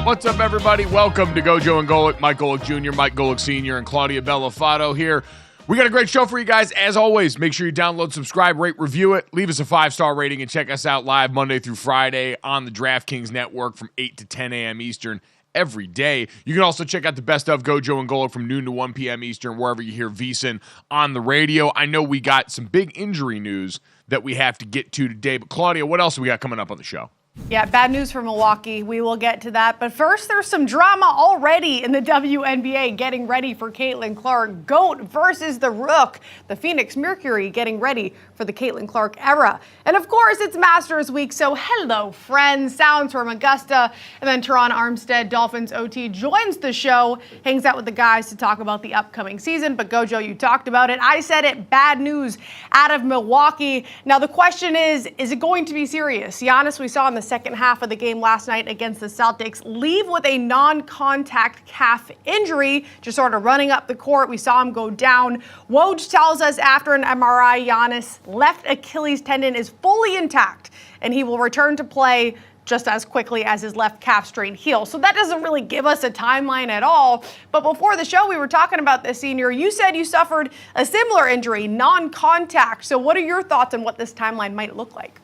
What's up, everybody? Welcome to GoJo and Golic. Mike Golic Jr., Mike Golic Sr., and Claudia Bellafato here. We got a great show for you guys. As always, make sure you download, subscribe, rate, review it. Leave us a 5-star rating and check us out live Monday through Friday on the DraftKings Network from 8 to 10 a.m. Eastern every day. You can also check out the best of GoJo and Golic from noon to 1 p.m. Eastern, wherever you hear VSiN on the radio. I know we got some big injury news that we have to get to today, but Claudia, what else have we got coming up on the show? Yeah, bad news for Milwaukee. We will get to that. But first, there's some drama already in the WNBA getting ready for Caitlin Clark. GOAT versus the Rook. The Phoenix Mercury getting ready for the Caitlin Clark era. And of course, it's Masters Week. So hello, friends. Sounds from Augusta. And then Terron Armstead, Dolphins OT, joins the show, hangs out with the guys to talk about the upcoming season. But GoJo, you talked about it. I said it. Bad news out of Milwaukee. Now, the question is it going to be serious? Giannis, we saw in the second half of the game last night against the Celtics, leave with a non-contact calf injury, just sort of running up the court. We saw him go down. Woj tells us after an MRI, Giannis' left Achilles tendon is fully intact, and he will return to play just as quickly as his left calf strain heals. So that doesn't really give us a timeline at all. But before the show, we were talking about this, Senior. You said you suffered a similar injury, non-contact. So what are your thoughts on what this timeline might look like?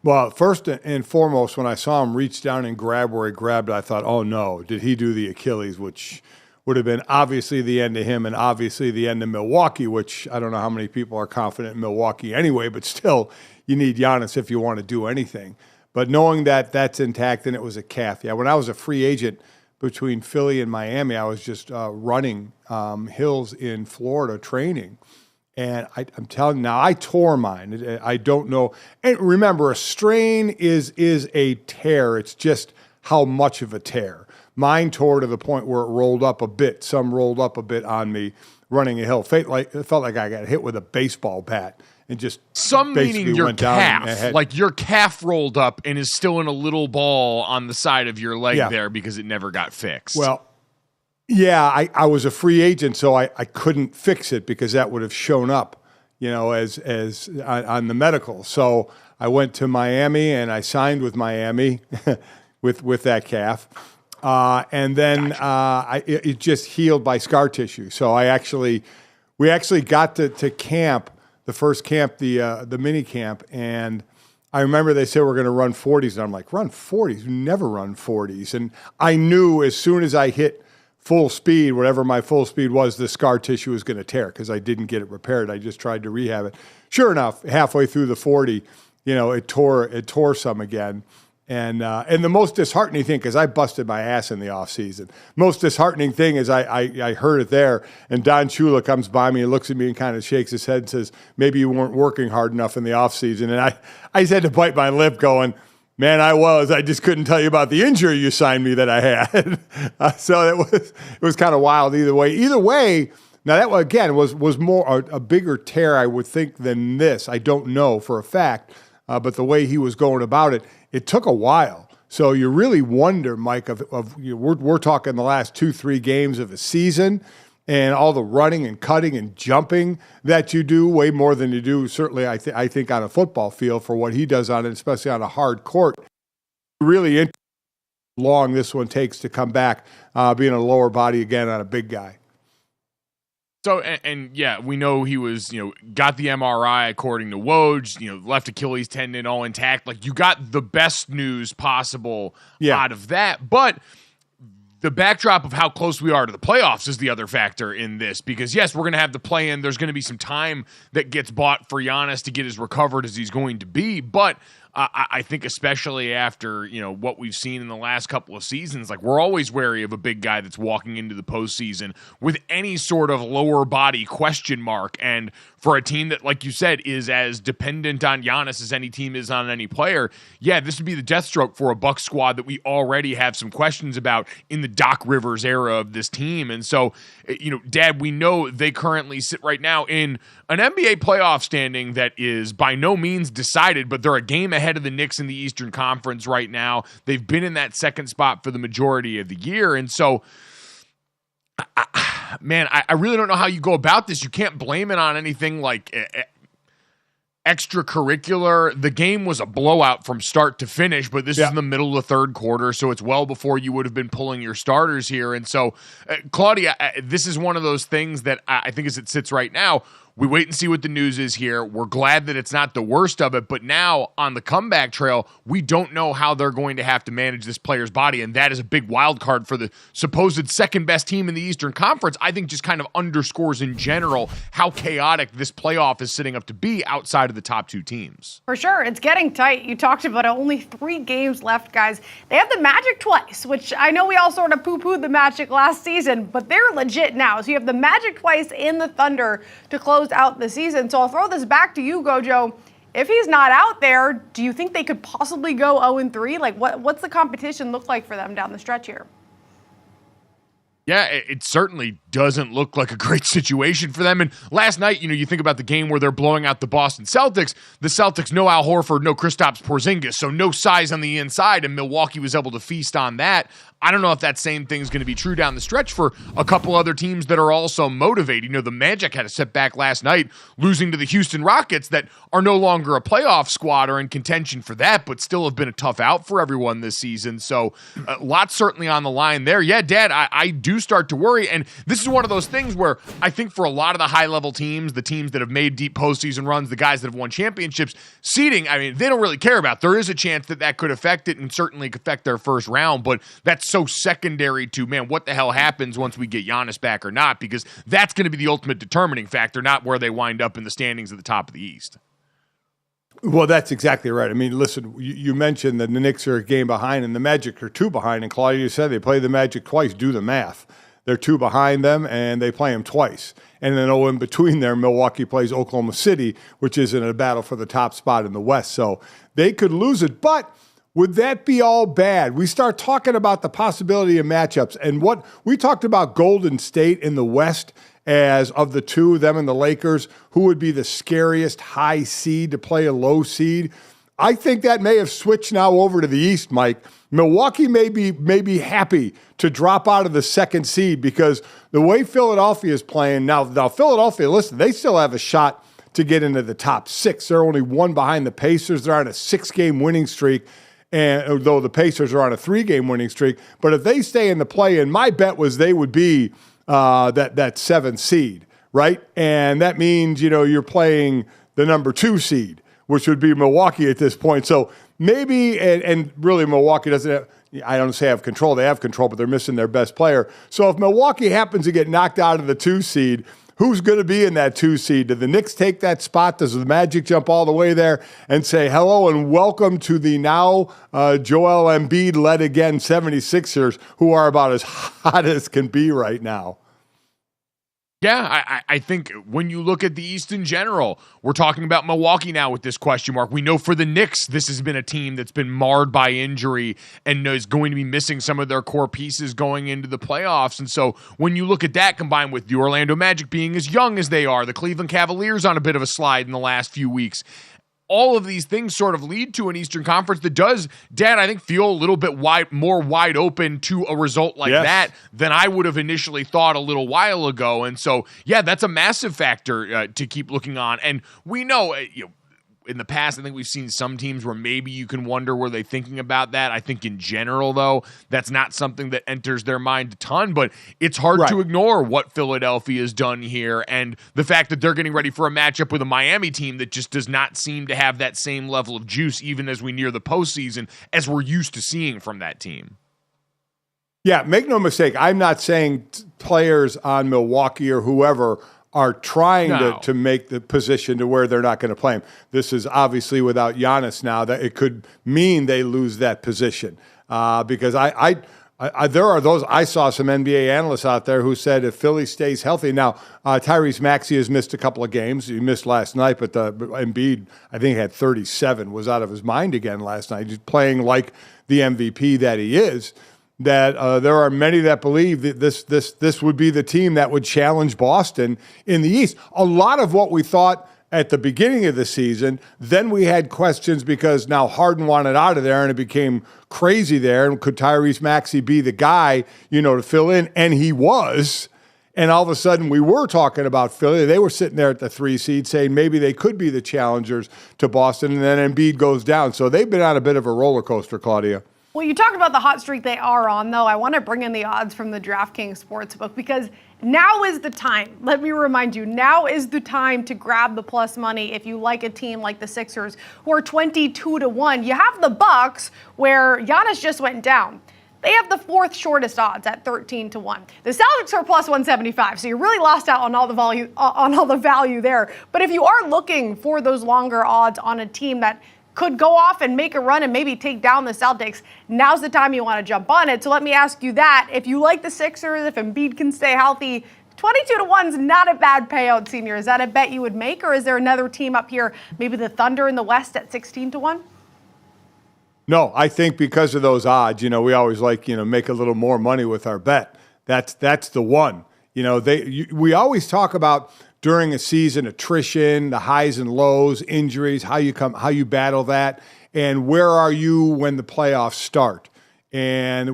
Well, first and foremost, when I saw him reach down and grab where he grabbed, I thought, oh no, did he do the Achilles, which would have been obviously the end of him and obviously the end of Milwaukee, which I don't know how many people are confident in Milwaukee anyway, but still, you need Giannis if you want to do anything. But knowing that that's intact and it was a calf, yeah, when I was a free agent between Philly and Miami, I was just running hills in Florida training. And I'm telling you now, I tore mine. I don't know. And remember, a strain is a tear. It's just how much of a tear. Mine tore to the point where it rolled up a bit. Some rolled up a bit on me running a hill. It felt like I got hit with a baseball bat and just some basically meaning your went calf, down. like your calf rolled up and is still in a little ball on the side of your leg there because it never got fixed. Well, yeah, I was a free agent, so I couldn't fix it because that would have shown up, as on the medical. So I went to Miami and I signed with Miami with that calf. And then it just healed by scar tissue. So we actually got to camp, the first camp, the mini camp, and I remember they said we're going to run 40s, and I'm like, run 40s? You never run 40s. And I knew as soon as I hit full speed, whatever my full speed was, the scar tissue was going to tear because I didn't get it repaired. I just tried to rehab it. Sure enough, halfway through the 40, it tore some again. And the most disheartening thing, because I busted my ass in the offseason, most disheartening thing is I heard it there, and Don Shula comes by me and looks at me and kind of shakes his head and says, maybe you weren't working hard enough in the offseason. And I just had to bite my lip going, man, I just couldn't tell you about the injury you signed me that I had. So it was kind of wild either way. Either way, now that, again, was more a bigger tear, I would think, than this. I don't know for a fact, but the way he was going about it, it took a while. So you really wonder, Mike, we're talking the last 2-3 games of a season, and all the running and cutting and jumping that you do, way more than you do, certainly, I think, on a football field for what he does on it, especially on a hard court. Really interesting how long this one takes to come back, being a lower body again on a big guy. So, and yeah, we know he was, got the MRI according to Woj, left Achilles tendon all intact. Like, you got the best news possible out of that. But the backdrop of how close we are to the playoffs is the other factor in this, because yes, we're going to have the play-in. There's going to be some time that gets bought for Giannis to get as recovered as he's going to be. But I think especially after, what we've seen in the last couple of seasons, like, we're always wary of a big guy that's walking into the postseason with any sort of lower body question mark. And for a team that, like you said, is as dependent on Giannis as any team is on any player, yeah, this would be the death stroke for a Bucks squad that we already have some questions about in the Doc Rivers era of this team. And so, Dad, we know they currently sit right now in an NBA playoff standing that is by no means decided, but they're a game ahead of the Knicks in the Eastern Conference right now. They've been in that second spot for the majority of the year. And so, I really don't know how you go about this. You can't blame it on anything like extracurricular. The game was a blowout from start to finish, but this is in the middle of the third quarter, so it's well before you would have been pulling your starters here. And so, Claudia, this is one of those things that I think as it sits right now, we wait and see what the news is here. We're glad that it's not the worst of it, but now on the comeback trail, we don't know how they're going to have to manage this player's body, and that is a big wild card for the supposed second best team in the Eastern Conference. I think just kind of underscores in general how chaotic this playoff is sitting up to be outside of the top two teams. For sure, it's getting tight. You talked about it, only 3 games left, guys. They have the Magic twice, which I know we all sort of poo-pooed the Magic last season, but they're legit now. So you have the Magic twice and the Thunder to close out the season. So I'll throw this back to you, GoJo. If he's not out there, do you think they could possibly go 0-3? Like, what's the competition look like for them down the stretch here? Yeah, it certainly doesn't look like a great situation for them. And last night, you think about the game where they're blowing out the Boston Celtics. The Celtics, no Al Horford, no Kristaps Porzingis, so no size on the inside, and Milwaukee was able to feast on that. I don't know if that same thing's going to be true down the stretch for a couple other teams that are also motivated. The Magic had a setback last night, losing to the Houston Rockets that are no longer a playoff squad or in contention for that, but still have been a tough out for everyone this season. So lots certainly on the line there. Yeah, Dad, I do start to worry, and this is one of those things where I think for a lot of the high-level teams, the teams that have made deep postseason runs, the guys that have won championships, seeding, they don't really care about. There is a chance that could affect it and certainly could affect their first round, but that's so secondary to, what the hell happens once we get Giannis back or not, because that's going to be the ultimate determining factor, not where they wind up in the standings at the top of the East. Well, that's exactly right. Listen, you mentioned that the Knicks are a game behind and the Magic are 2 behind, and Claudia said they play the Magic twice. Do the math. They're 2 behind them, and they play them twice. And then in between there, Milwaukee plays Oklahoma City, which is in a battle for the top spot in the West. So they could lose it, but would that be all bad? We start talking about the possibility of matchups, and what we talked about Golden State in the West as of the two, them and the Lakers, who would be the scariest high seed to play a low seed. I think that may have switched now over to the East, Mike. Milwaukee may be happy to drop out of the second seed because the way Philadelphia is playing now Philadelphia, listen, they still have a shot to get into the top 6. They're only 1 behind the Pacers. They're on a 6-game winning streak. And though the Pacers are on a 3-game winning streak, but if they stay in the play-in, my bet was they would be that 7th seed, right? And that means you're playing the number 2 seed, which would be Milwaukee at this point. So maybe, and really Milwaukee doesn't have, I don't say have control. They have control, but they're missing their best player. So if Milwaukee happens to get knocked out of the 2 seed, who's going to be in that 2 seed? Do the Knicks take that spot? Does the Magic jump all the way there and say hello and welcome to the now Joel Embiid-led again 76ers, who are about as hot as can be right now? Yeah, I think when you look at the East in general, we're talking about Milwaukee now with this question mark. We know for the Knicks, this has been a team that's been marred by injury and is going to be missing some of their core pieces going into the playoffs. And so when you look at that combined with the Orlando Magic being as young as they are, the Cleveland Cavaliers on a bit of a slide in the last few weeks, all of these things sort of lead to an Eastern Conference that does, Dan, I think, feel a little bit more wide open to a result like that than I would have initially thought a little while ago. And so, yeah, that's a massive factor to keep looking on. And we know, in the past, I think we've seen some teams where maybe you can wonder, were they thinking about that? I think in general, though, that's not something that enters their mind a ton, but it's hard to ignore what Philadelphia has done here and the fact that they're getting ready for a matchup with a Miami team that just does not seem to have that same level of juice, even as we near the postseason, as we're used to seeing from that team. Yeah, make no mistake. I'm not saying players on Milwaukee or whoever are trying to make the position to where they're not going to play him. This is obviously without Giannis now, that it could mean they lose that position. Because there are those, I saw some NBA analysts out there who said if Philly stays healthy. Now, Tyrese Maxey has missed a couple of games. He missed last night, but Embiid, I think, had 37, was out of his mind again last night. He's playing like the MVP that he is. That there are many that believe that this would be the team that would challenge Boston in the East. A lot of what we thought at the beginning of the season, then we had questions because now Harden wanted out of there and it became crazy there. And could Tyrese Maxey be the guy, to fill in? And he was. And all of a sudden we were talking about Philly. They were sitting there at the 3 seed saying maybe they could be the challengers to Boston. And then Embiid goes down. So they've been on a bit of a roller coaster, Claudia. Well, you talked about the hot streak they are on, though. I want to bring in the odds from the DraftKings Sportsbook because now is the time. Let me remind you, now is the time to grab the plus money if you like a team like the Sixers, who are 22-1. You have the Bucks, where Giannis just went down. They have the fourth shortest odds at 13-1. The Celtics are plus 175, so you really lost out on all the value there. But if you are looking for those longer odds on a team that could go off and make a run and maybe take down the Celtics, now's the time you want to jump on it. So let me ask you that. If you like the Sixers, if Embiid can stay healthy, 22-1 is not a bad payout, Senior. Is that a bet you would make, or is there another team up here, maybe the Thunder in the West at 16-1? No, I think because of those odds, we always like, make a little more money with our bet. That's the one. We always talk about during a season, attrition, the highs and lows, injuries, how you battle that, and where are you when the playoffs start. And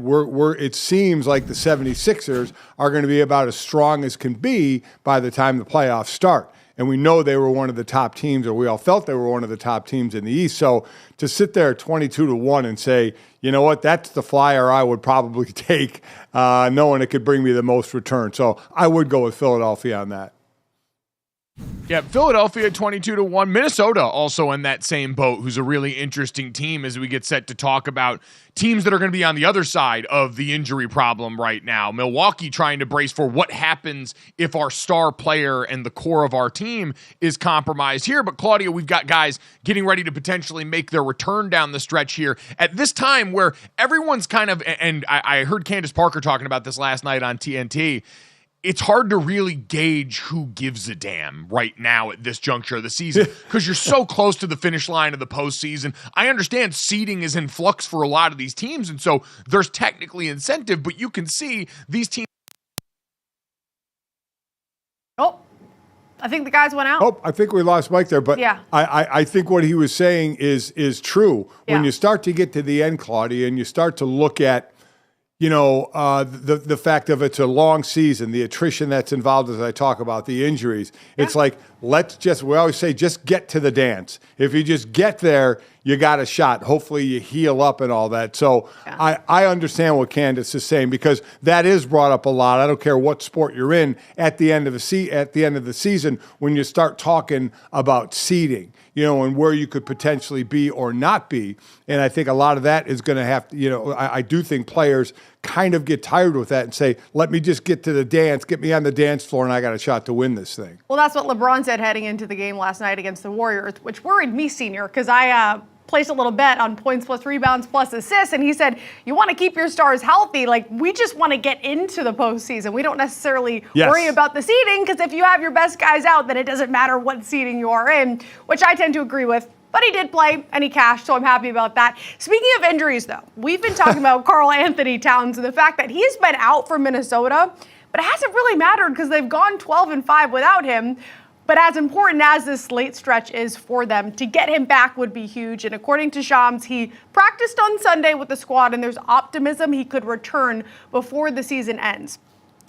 it seems like the 76ers are going to be about as strong as can be by the time the playoffs start. And we know they were one of the top teams, or we all felt they were one of the top teams in the East. So to sit there at 22-1 and say, you know what, that's the flyer I would probably take, knowing it could bring me the most return. So I would go with Philadelphia on that. Yeah, Philadelphia 22-1. Minnesota also in that same boat, who's a really interesting team as we get set to talk about teams that are going to be on the other side of the injury problem right now. Milwaukee trying to brace for what happens if our star player and the core of our team is compromised here. But Claudia, we've got guys getting ready to potentially make their return down the stretch here at this time where everyone's kind of, and I heard Candace Parker talking about this last night on TNT, it's hard to really gauge who gives a damn right now at this juncture of the season because you're so close to the finish line of the postseason. I understand seeding is in flux for a lot of these teams, and so there's technically incentive, but you can see these teams. Oh, I think the guys went out. Oh, I think we lost Mike there, but yeah. I think what he was saying is true. Yeah. When you start to get to the end, Claudia, and you start to look at the fact of it's a long season, the attrition that's involved as I talk about, the injuries. Yeah. It's like, we always say, just get to the dance. If you just get there, you got a shot. Hopefully you heal up and all that. So yeah. I understand what Candace is saying because that is brought up a lot. I don't care what sport you're in at the end of the season when you start talking about seeding, and where you could potentially be or not be. And I think a lot of that is going to have to, I do think players kind of get tired with that and say, let me just get to the dance, get me on the dance floor, and I got a shot to win this thing. Well, that's what LeBron said heading into the game last night against the Warriors, which worried me, Senior, because I placed a little bet on points plus rebounds plus assists, and he said, you want to keep your stars healthy. Like, we just want to get into the postseason. We don't necessarily worry about the seeding, because if you have your best guys out, then it doesn't matter what seeding you are in, which I tend to agree with. But he did play, and he cashed, so I'm happy about that. Speaking of injuries, though, we've been talking about Karl Anthony Towns and the fact that he's been out for Minnesota, but it hasn't really mattered because they've gone 12-5 without him. But as important as this late stretch is for them, to get him back would be huge. And according to Shams, he practiced on Sunday with the squad, and there's optimism he could return before the season ends.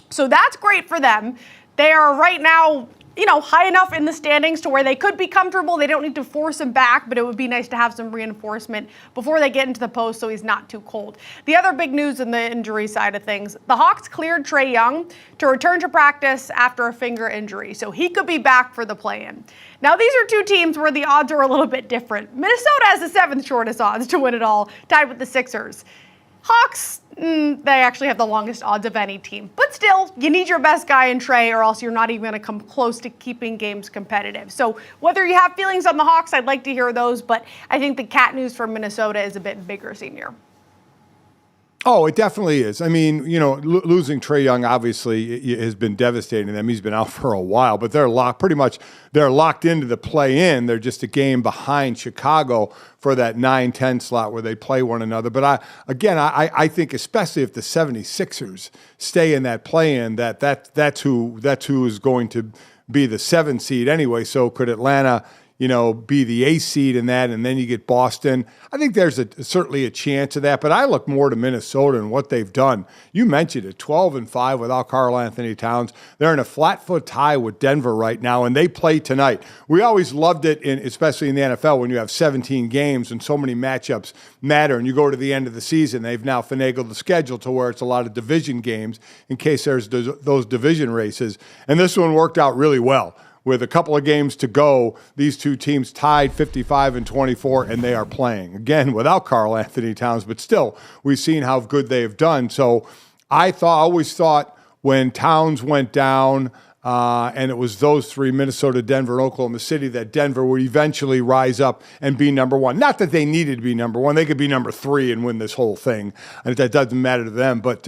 So that's great for them. They are right now, high enough in the standings to where they could be comfortable. They don't need to force him back, but it would be nice to have some reinforcement before they get into the post so he's not too cold. The other big news in the injury side of things, the Hawks cleared Trae Young to return to practice after a finger injury, so he could be back for the play-in. Now, these are two teams where the odds are a little bit different. Minnesota has the 7th shortest odds to win it all, tied with the Sixers. Hawks, they actually have the longest odds of any team. But still, you need your best guy in Trae, or else you're not even going to come close to keeping games competitive. So whether you have feelings on the Hawks, I'd like to hear those. But I think the cat news for Minnesota is a bit bigger, Senior. Oh, it definitely is. I mean, losing Trae Young obviously has been devastating to them. He's been out for a while, but they're locked into the play-in. They're just a game behind Chicago for that 9-10 slot where they play one another. But I think especially if the 76ers stay in that play-in, that's who is going to be the 7 seed anyway. So could Atlanta be the 8th seed in that, and then you get Boston. I think there's certainly a chance of that, but I look more to Minnesota and what they've done. You mentioned it, 12-5 without Karl-Anthony Towns. They're in a flat-foot tie with Denver right now, and they play tonight. We always loved it, especially in the NFL, when you have 17 games and so many matchups matter, and you go to the end of the season. They've now finagled the schedule to where it's a lot of division games in case there's those division races, and this one worked out really well. With a couple of games to go, these two teams tied 55-24, and they are playing. Again, without Karl-Anthony Towns, but still, we've seen how good they have done. So I always thought when Towns went down, and it was those three, Minnesota, Denver, and Oklahoma City, that Denver would eventually rise up and be number one. Not that they needed to be number one. They could be number 3 and win this whole thing. And that doesn't matter to them. But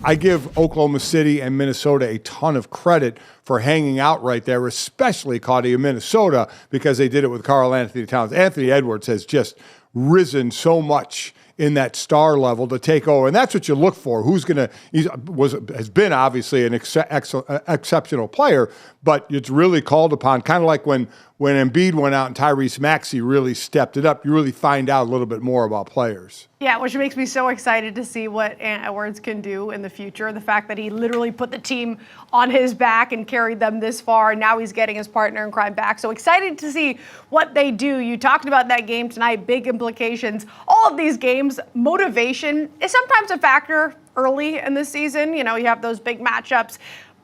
I give Oklahoma City and Minnesota a ton of credit for hanging out right there, especially Claudia, Minnesota, because they did it with Karl-Anthony Towns. Anthony Edwards has just risen so much in that star level to take over. And that's what you look for. Has been obviously an exceptional player, but it's really called upon, kind of like when Embiid went out and Tyrese Maxey really stepped it up. You really find out a little bit more about players. Yeah, which makes me so excited to see what Edwards can do in the future. The fact that he literally put the team on his back and carried them this far, and now he's getting his partner in crime back. So excited to see what they do. You talked about that game tonight, big implications. All of these games, motivation is sometimes a factor early in the season. You have those big matchups,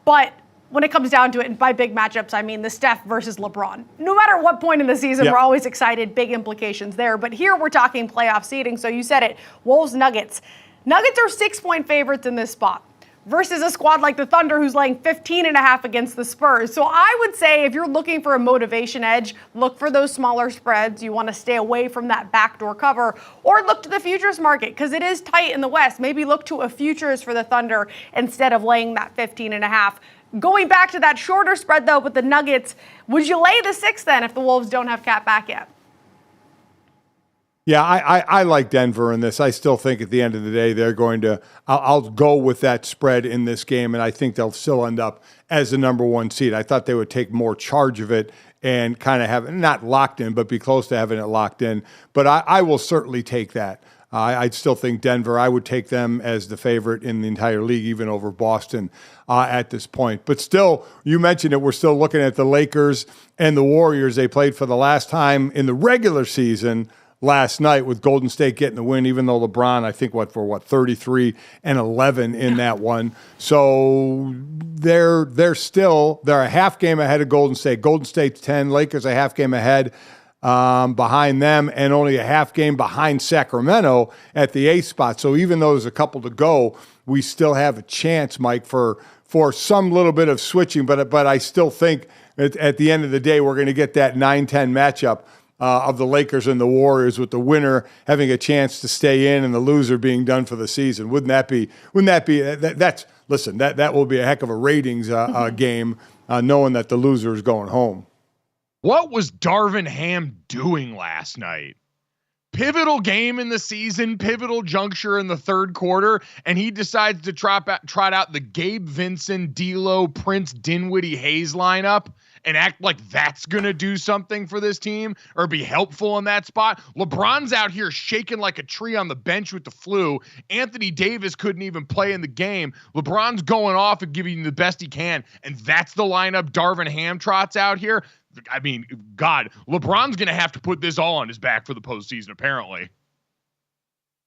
but when it comes down to it, and by big matchups, I mean the Steph versus LeBron. No matter what point in the season, We're always excited, big implications there. But here we're talking playoff seeding. So you said it, Wolves, Nuggets. Nuggets are 6-point favorites in this spot versus a squad like the Thunder who's laying 15.5 against the Spurs. So I would say if you're looking for a motivation edge, look for those smaller spreads. You want to stay away from that backdoor cover, or look to the futures market because it is tight in the West. Maybe look to a futures for the Thunder instead of laying that 15.5. Going back to that shorter spread, though, with the Nuggets, would you lay the 6 then if the Wolves don't have Cat back yet? Yeah, I like Denver in this. I still think at the end of the day they're going to – I'll go with that spread in this game, and I think they'll still end up as the number 1 seed. I thought they would take more charge of it and kind of have it not locked in, but be close to having it locked in. But I will certainly take that. I'd still think Denver, I would take them as the favorite in the entire league, even over Boston at this point. But still, you mentioned it, we're still looking at the Lakers and the Warriors. They played for the last time in the regular season last night with Golden State getting the win, even though LeBron, I think, 33-11 in that one. So they're a half game ahead of Golden State. Golden State's 10, Lakers a half game ahead behind them, and only a half game behind Sacramento at the 8th spot. So even though there's a couple to go, we still have a chance, Mike, for some little bit of switching. But I still think at the end of the day, we're going to get that 9-10 matchup of the Lakers and the Warriors, with the winner having a chance to stay in and the loser being done for the season. Wouldn't that be that will be a heck of a ratings game, knowing that the loser is going home. What was Darvin Ham doing last night? Pivotal game in the season, pivotal juncture in the third quarter, and he decides to trot out the Gabe Vincent, D'Lo, Prince, Dinwiddie, Hayes lineup and act like that's going to do something for this team or be helpful in that spot. LeBron's out here shaking like a tree on the bench with the flu. Anthony Davis couldn't even play in the game. LeBron's going off and giving you the best he can, and that's the lineup Darvin Ham trots out here. I mean, God, LeBron's going to have to put this all on his back for the postseason, apparently.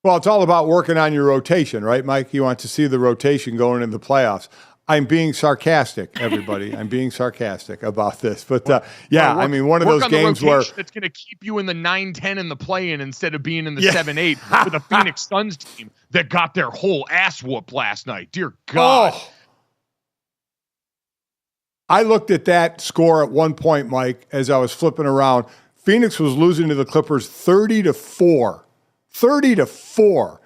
Well, it's all about working on your rotation, right, Mike? You want to see the rotation going into the playoffs. I'm being sarcastic, everybody. I'm being sarcastic about this. But, I mean, one of those games where that's going to keep you in the 9-10 in the play-in instead of being in the 7-8 with the Phoenix Suns team that got their whole ass whooped last night. Dear God. Oh. I looked at that score at one point, Mike, as I was flipping around. Phoenix was losing to the Clippers 30-4. 30-4.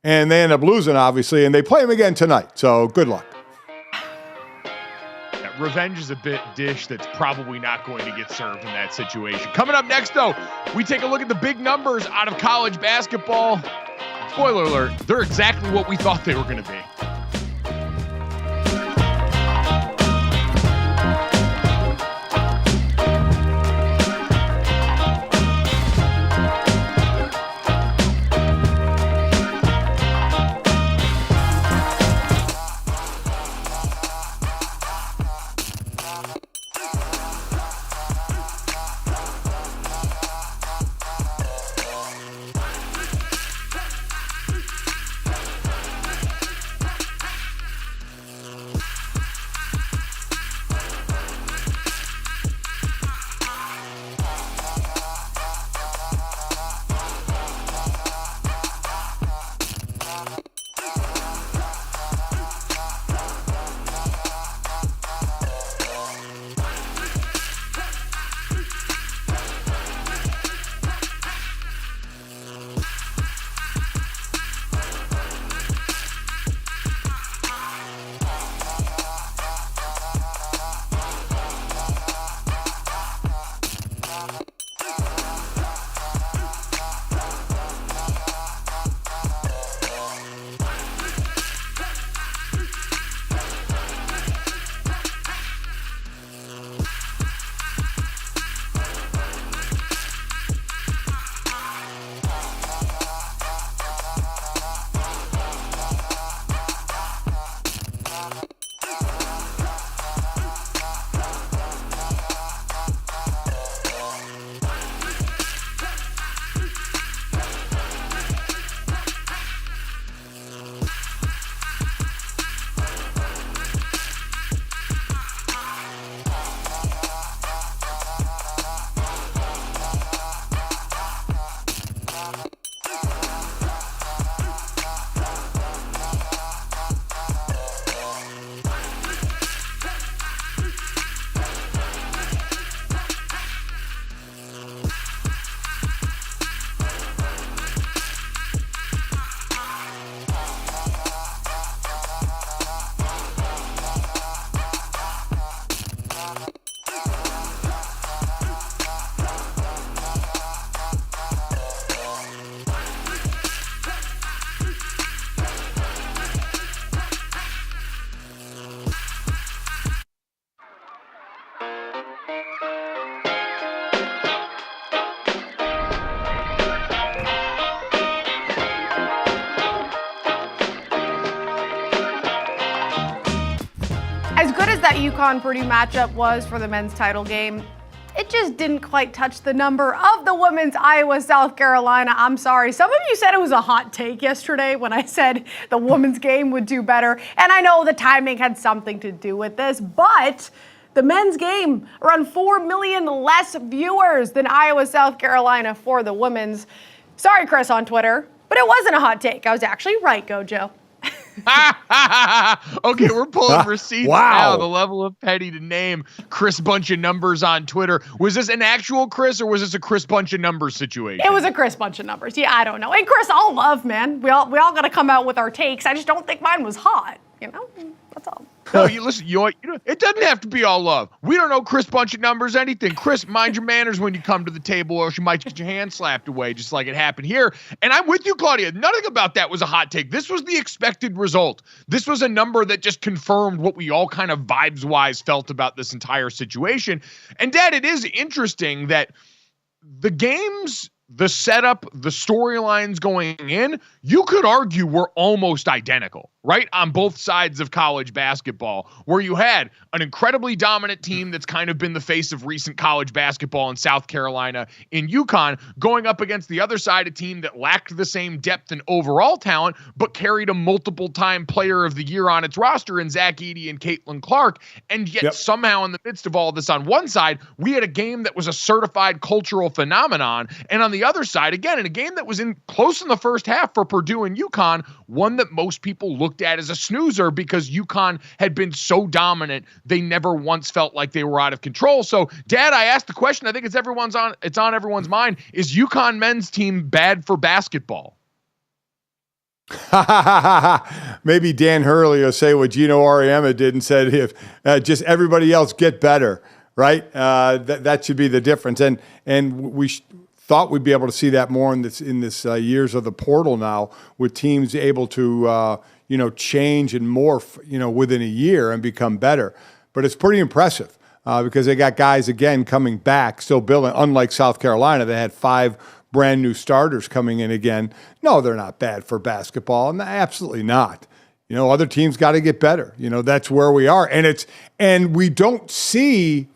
And they end up losing, obviously, and they play them again tonight. So good luck. Yeah, revenge is a dish that's probably not going to get served in that situation. Coming up next, though, we take a look at the big numbers out of college basketball. Spoiler alert, they're exactly what we thought they were going to be. As good as that UConn-Purdue matchup was for the men's title game, it just didn't quite touch the number of the women's Iowa-South Carolina. I'm sorry. Some of you said it was a hot take yesterday when I said the women's game would do better. And I know the timing had something to do with this, but the men's game, around 4 million less viewers than Iowa-South Carolina for the women's. Sorry, Chris on Twitter, but it wasn't a hot take. I was actually right, GoJo. Okay, we're pulling receipts now. The level of petty to name Chris Bunch of Numbers on Twitter. Was this an actual Chris or was this a Chris Bunch of Numbers situation? It was a Chris Bunch of Numbers. Yeah, I don't know. And Chris, all love, man. We all got to come out with our takes. I just don't think mine was hot. You know, that's all. No, you listen. It doesn't have to be all love. We don't know Chris bunching numbers, anything. Chris, mind your manners when you come to the table, or you might get your hand slapped away, just like it happened here. And I'm with you, Claudia. Nothing about that was a hot take. This was the expected result. This was a number that just confirmed what we all kind of vibes-wise felt about this entire situation. And Dad, it is interesting that the games, the setup, the storylines going in, you could argue were almost identical, right? On both sides of college basketball, where you had an incredibly dominant team that's kind of been the face of recent college basketball in South Carolina in UConn, going up against the other side, a team that lacked the same depth and overall talent, but carried a multiple-time player of the year on its roster in Zach Edey and Caitlin Clark. And yet somehow in the midst of all this, on one side, we had a game that was a certified cultural phenomenon. And on the other side, again, in a game that was close in the first half for Purdue and UConn, one that most people looked at as a snoozer because UConn had been so dominant, they never once felt like they were out of control. So, Dad, I asked the question, I think it's on everyone's mind. Is UConn men's team bad for basketball? Maybe Dan Hurley will say what Gino Auriemma did and said, if just everybody else get better, right? That should be the difference. And we thought we'd be able to see that more in this years of the portal now, with teams able to change and morph within a year and become better. But it's pretty impressive because they got guys again coming back, still building. Unlike South Carolina, they had 5 brand new starters coming in again. No, they're not bad for basketball, and absolutely not. Other teams got to get better. That's where we are, and we don't see.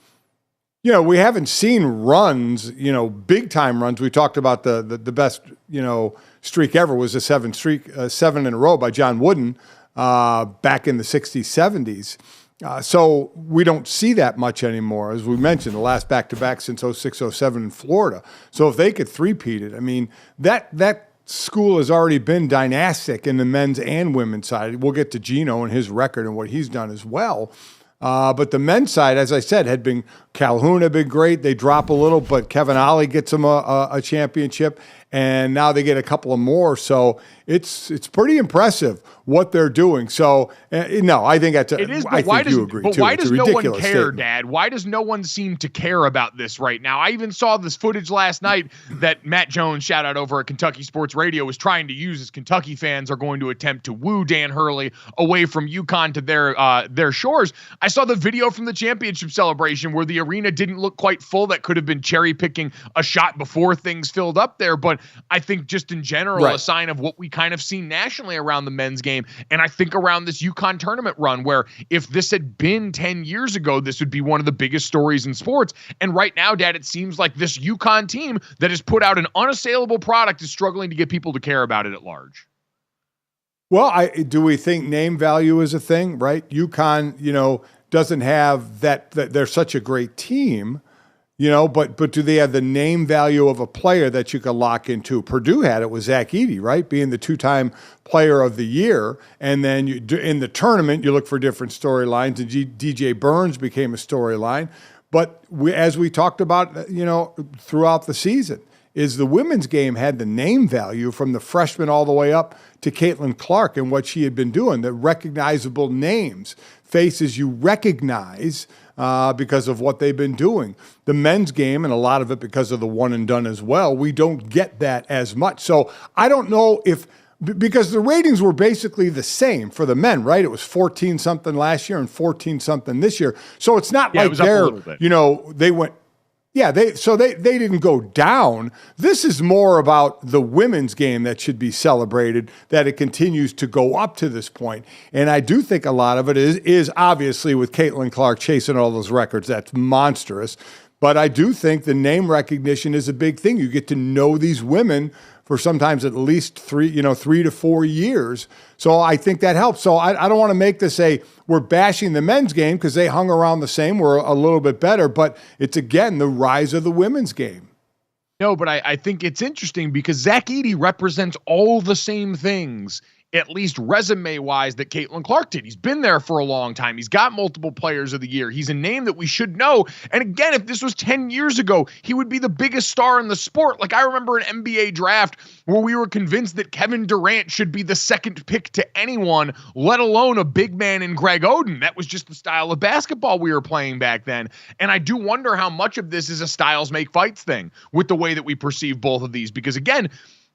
We haven't seen runs, big time runs. We talked about the best, streak ever was a 7 in a row by John Wooden back in the 60s, 70s. So we don't see that much anymore. As we mentioned, the last back-to-back since 06, 07 in Florida. So if they could three-peat it, I mean, that school has already been dynastic in the men's and women's side. We'll get to Gino and his record and what he's done as well. But the men's side, as I said, Calhoun had been great. They drop a little, but Kevin Ollie gets them a championship, and now they get a couple of more. So it's pretty impressive what they're doing. So no, I think that's it is. I think you agree but too. Why does no one care, statement. Dad? Why does no one seem to care about this right now? I even saw this footage last night that Matt Jones, shout out over at Kentucky Sports Radio, was trying to use as Kentucky fans are going to attempt to woo Dan Hurley away from UConn to their shores. I saw the video from the championship celebration where the arena didn't look quite full. That could have been cherry picking a shot before things filled up there. But I think just in general, a sign of what we kind of see nationally around the men's game. And I think around this UConn tournament run, where if this had been 10 years ago, this would be one of the biggest stories in sports. And right now, Dad, it seems like this UConn team that has put out an unassailable product is struggling to get people to care about it at large. Well, do we think name value is a thing, right? UConn, doesn't have that they're such a great team, but do they have the name value of a player that you can lock into? Purdue had it with Zach Edey, right? Being the 2-time player of the year. And then in the tournament, you look for different storylines, and DJ Burns became a storyline. But as we talked about, throughout the season, is the women's game had the name value from the freshman all the way up to Caitlin Clark and what she had been doing, the recognizable names, faces you recognize because of what they've been doing. The men's game, and a lot of it because of the one and done as well, we don't get that as much. So I don't know because the ratings were basically the same for the men, right? It was 14-something last year and 14-something this year. So it's not like they went. Yeah, they didn't go down. This is more about the women's game that should be celebrated, that it continues to go up to this point. And I do think a lot of it is obviously with Caitlin Clark chasing all those records. That's monstrous. But I do think the name recognition is a big thing. You get to know these women for sometimes at least 3 to 4 years. So I think that helps. So I don't want to make this we're bashing the men's game because they hung around the same. We're a little bit better, but it's, again, the rise of the women's game. No, but I think it's interesting because Zach Edey represents all the same things at least resume-wise, that Caitlin Clark did. He's been there for a long time. He's got multiple players of the year. He's a name that we should know. And again, if this was 10 years ago, he would be the biggest star in the sport. Like, I remember an NBA draft where we were convinced that Kevin Durant should be the second pick to anyone, let alone a big man in Greg Oden. That was just the style of basketball we were playing back then. And I do wonder how much of this is a styles make fights thing with the way that we perceive both of these. Because again,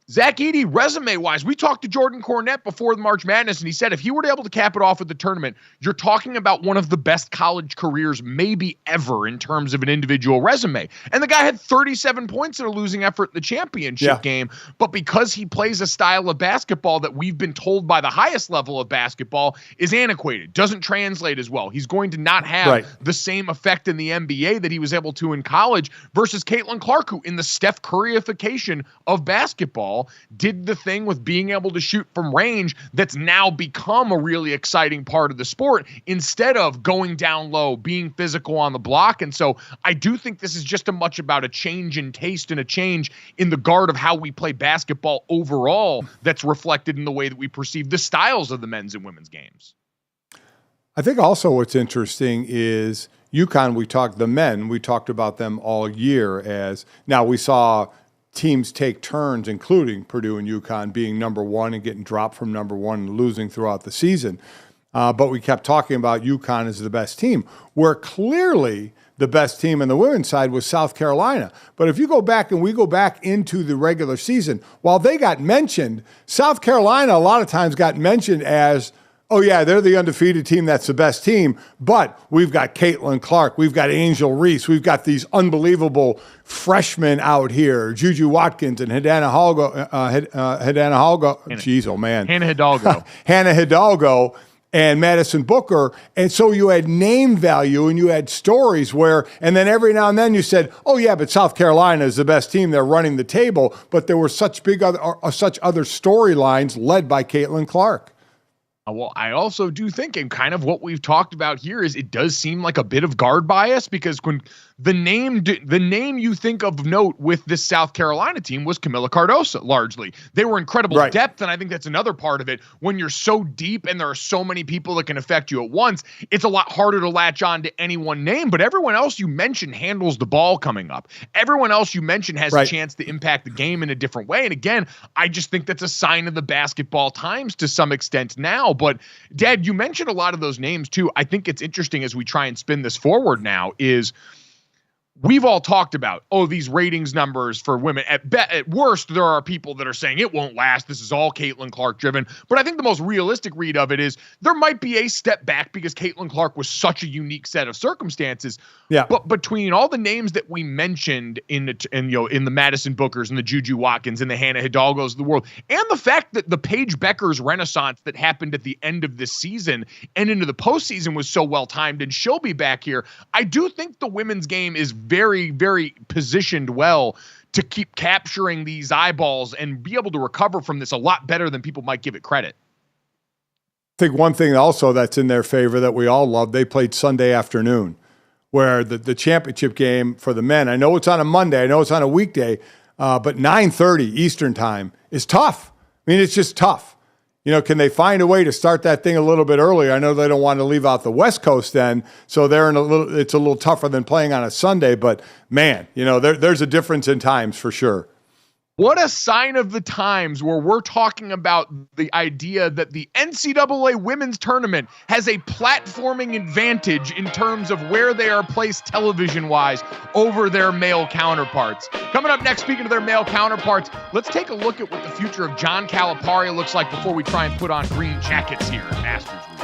Zach Edey, resume-wise, we talked to Jordan Cornette before the March Madness, and he said if he were able to cap it off at the tournament, you're talking about one of the best college careers maybe ever in terms of an individual resume. And the guy had 37 points in a losing effort in the championship game, but because he plays a style of basketball that we've been told by the highest level of basketball is antiquated, doesn't translate as well. He's going to not have the same effect in the NBA that he was able to in college versus Caitlin Clark, who in the Steph Curryification of basketball did the thing with being able to shoot from range that's now become a really exciting part of the sport instead of going down low, being physical on the block. And so I do think this is just as much about a change in taste and a change in the guard of how we play basketball overall that's reflected in the way that we perceive the styles of the men's and women's games. I think also what's interesting is UConn, we talked about them all year as now we saw teams take turns, including Purdue and UConn being number one and getting dropped from number one and losing throughout the season. But we kept talking about UConn as the best team, where clearly the best team on the women's side was South Carolina. But if you go back and we go back into the regular season, while they got mentioned, South Carolina a lot of times got mentioned as, oh, yeah, they're the undefeated team. That's the best team. But we've got Caitlin Clark. We've got Angel Reese. We've got these unbelievable freshmen out here, Juju Watkins and Hannah Hidalgo and Madison Booker. And so you had name value and you had stories where, and then every now and then you said, oh, yeah, but South Carolina is the best team. They're running the table. But there were such other storylines led by Caitlin Clark. Well, I also do think, and kind of what we've talked about here is it does seem like a bit of guard bias because when the name you think of note with this South Carolina team was Camila Cardoso, largely. They were incredible depth, and I think that's another part of it. When you're so deep and there are so many people that can affect you at once, it's a lot harder to latch on to any one name, but everyone else you mentioned handles the ball coming up. Everyone else you mentioned has a chance to impact the game in a different way, and again, I just think that's a sign of the basketball times to some extent now. But Dad, you mentioned a lot of those names too. I think it's interesting as we try and spin this forward now is we've all talked about, these ratings numbers for women. At worst, there are people that are saying it won't last. This is all Caitlin Clark driven. But I think the most realistic read of it is there might be a step back because Caitlin Clark was such a unique set of circumstances. Yeah. But between all the names that we mentioned in the Madison Bookers and the Juju Watkins and the Hannah Hidalgos of the world, and the fact that the Paige Beckers renaissance that happened at the end of this season and into the postseason was so well timed, and she'll be back here, I do think the women's game is very, very positioned well to keep capturing these eyeballs and be able to recover from this a lot better than people might give it credit. I think one thing also that's in their favor that we all love, they played Sunday afternoon, where the championship game for the men, I know it's on a Monday, I know it's on a weekday, but 9:30 Eastern time is tough. I mean, it's just tough. Can they find a way to start that thing a little bit earlier? I know they don't want to leave out the West Coast then, so it's a little tougher than playing on a Sunday, but man, there's a difference in times for sure. What a sign of the times where we're talking about the idea that the NCAA women's tournament has a platforming advantage in terms of where they are placed television-wise over their male counterparts. Coming up next, speaking of their male counterparts, let's take a look at what the future of John Calipari looks like before we try and put on green jackets here at Masters Week.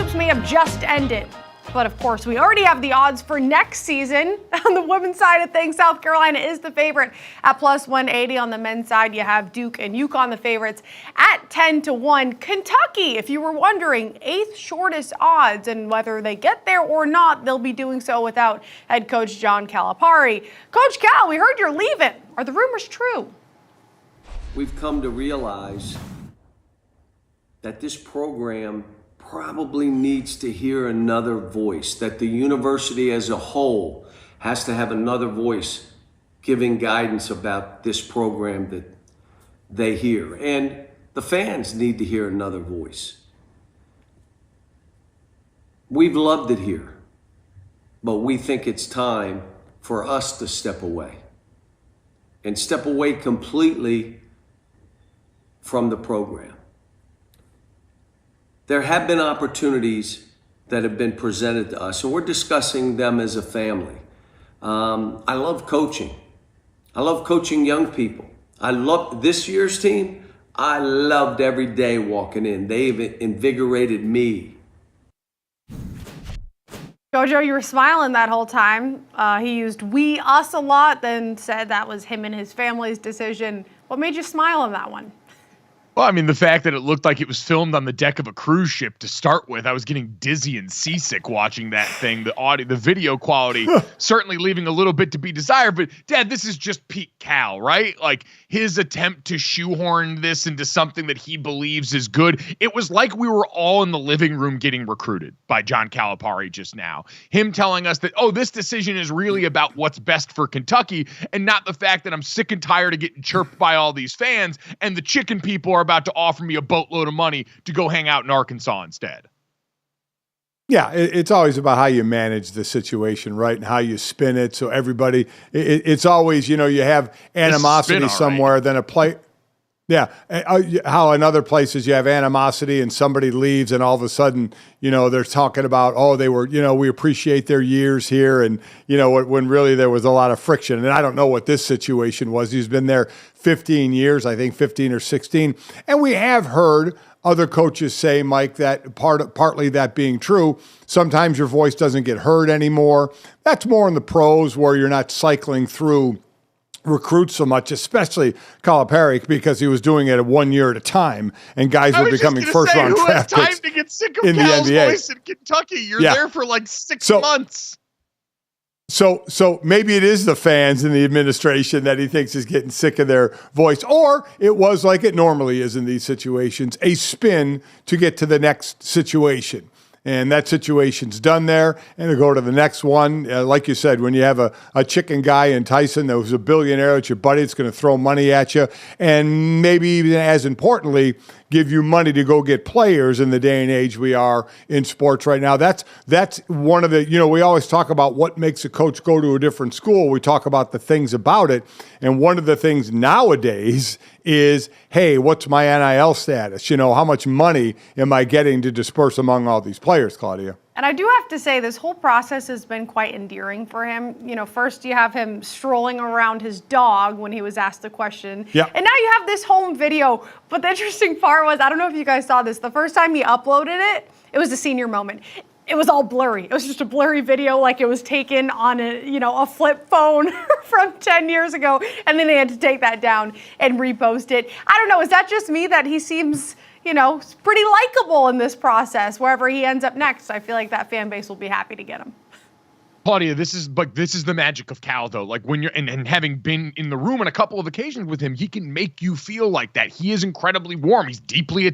hoops may have just ended. But of course, we already have the odds for next season. On the women's side of things, South Carolina is the favorite at plus 180. On the men's side, you have Duke and UConn, the favorites, at 10-1. Kentucky, if you were wondering, 8th shortest odds, and whether they get there or not, they'll be doing so without head coach John Calipari. Coach Cal, we heard you're leaving. Are the rumors true? We've come to realize that this program probably needs to hear another voice, that the university as a whole has to have another voice giving guidance about this program that they hear. And the fans need to hear another voice. We've loved it here, but we think it's time for us to step away and step away completely from the program. There have been opportunities that have been presented to us, and we're discussing them as a family. I love coaching. I love coaching young people. I love this year's team. I loved every day walking in. They've invigorated me. GoJo, you were smiling that whole time. He used we, us a lot, then said that was him and his family's decision. What made you smile on that one? Well, I mean, the fact that it looked like it was filmed on the deck of a cruise ship to start with, I was getting dizzy and seasick watching that thing. The audio, the video quality, certainly leaving a little bit to be desired. But Dad, this is just Pete Cal, right? Like his attempt to shoehorn this into something that he believes is good. It was like we were all in the living room getting recruited by John Calipari just now. Him telling us that, oh, this decision is really about what's best for Kentucky and not the fact that I'm sick and tired of getting chirped by all these fans and the chicken people are about to offer me a boatload of money to go hang out in Arkansas instead. Yeah, it's always about how you manage the situation, right, and how you spin it. So everybody, it's always, you have animosity somewhere, right. Then a play. Yeah, how in other places you have animosity and somebody leaves and all of a sudden, they're talking about, oh, they were, we appreciate their years here. And, when really there was a lot of friction. And I don't know what this situation was. He's been there 15 years, I think 15 or 16. And we have heard other coaches say, Mike, that partly that being true, sometimes your voice doesn't get heard anymore. That's more in the pros where you're not cycling through recruits so much, especially Calipari, because he was doing it 1 year at a time, and guys were becoming first-round draft picks. Who has time to get sick of Cal's voice in Kentucky? You're there for like 6 months. So maybe it is the fans and the administration that he thinks is getting sick of their voice, or it was like it normally is in these situations, a spin to get to the next situation. And that situation's done there, and to go to the next one. Like you said, when you have a chicken guy in Tyson that was a billionaire, that's your buddy, it's going to throw money at you, and maybe even as importantly, give you money to go get players in the day and age we are in sports right now. That's one of the, we always talk about what makes a coach go to a different school. We talk about the things about it. And one of the things nowadays is, hey, what's my NIL status? How much money am I getting to disperse among all these players, Claudia? And I do have to say, this whole process has been quite endearing for him. First you have him strolling around his dog when he was asked the question. Yep. And now you have this home video. But the interesting part was, I don't know if you guys saw this, the first time he uploaded it, it was a senior moment. It was all blurry. It was just a blurry video, like it was taken on a flip phone from 10 years ago. And then they had to take that down and repost it. I don't know, is that just me that he seems pretty likable in this process? Wherever he ends up next, I feel like that fan base will be happy to get him. Claudia, this is the magic of Cal, though. Like when you're and having been in the room on a couple of occasions with him, he can make you feel like that. He is incredibly warm. He's deeply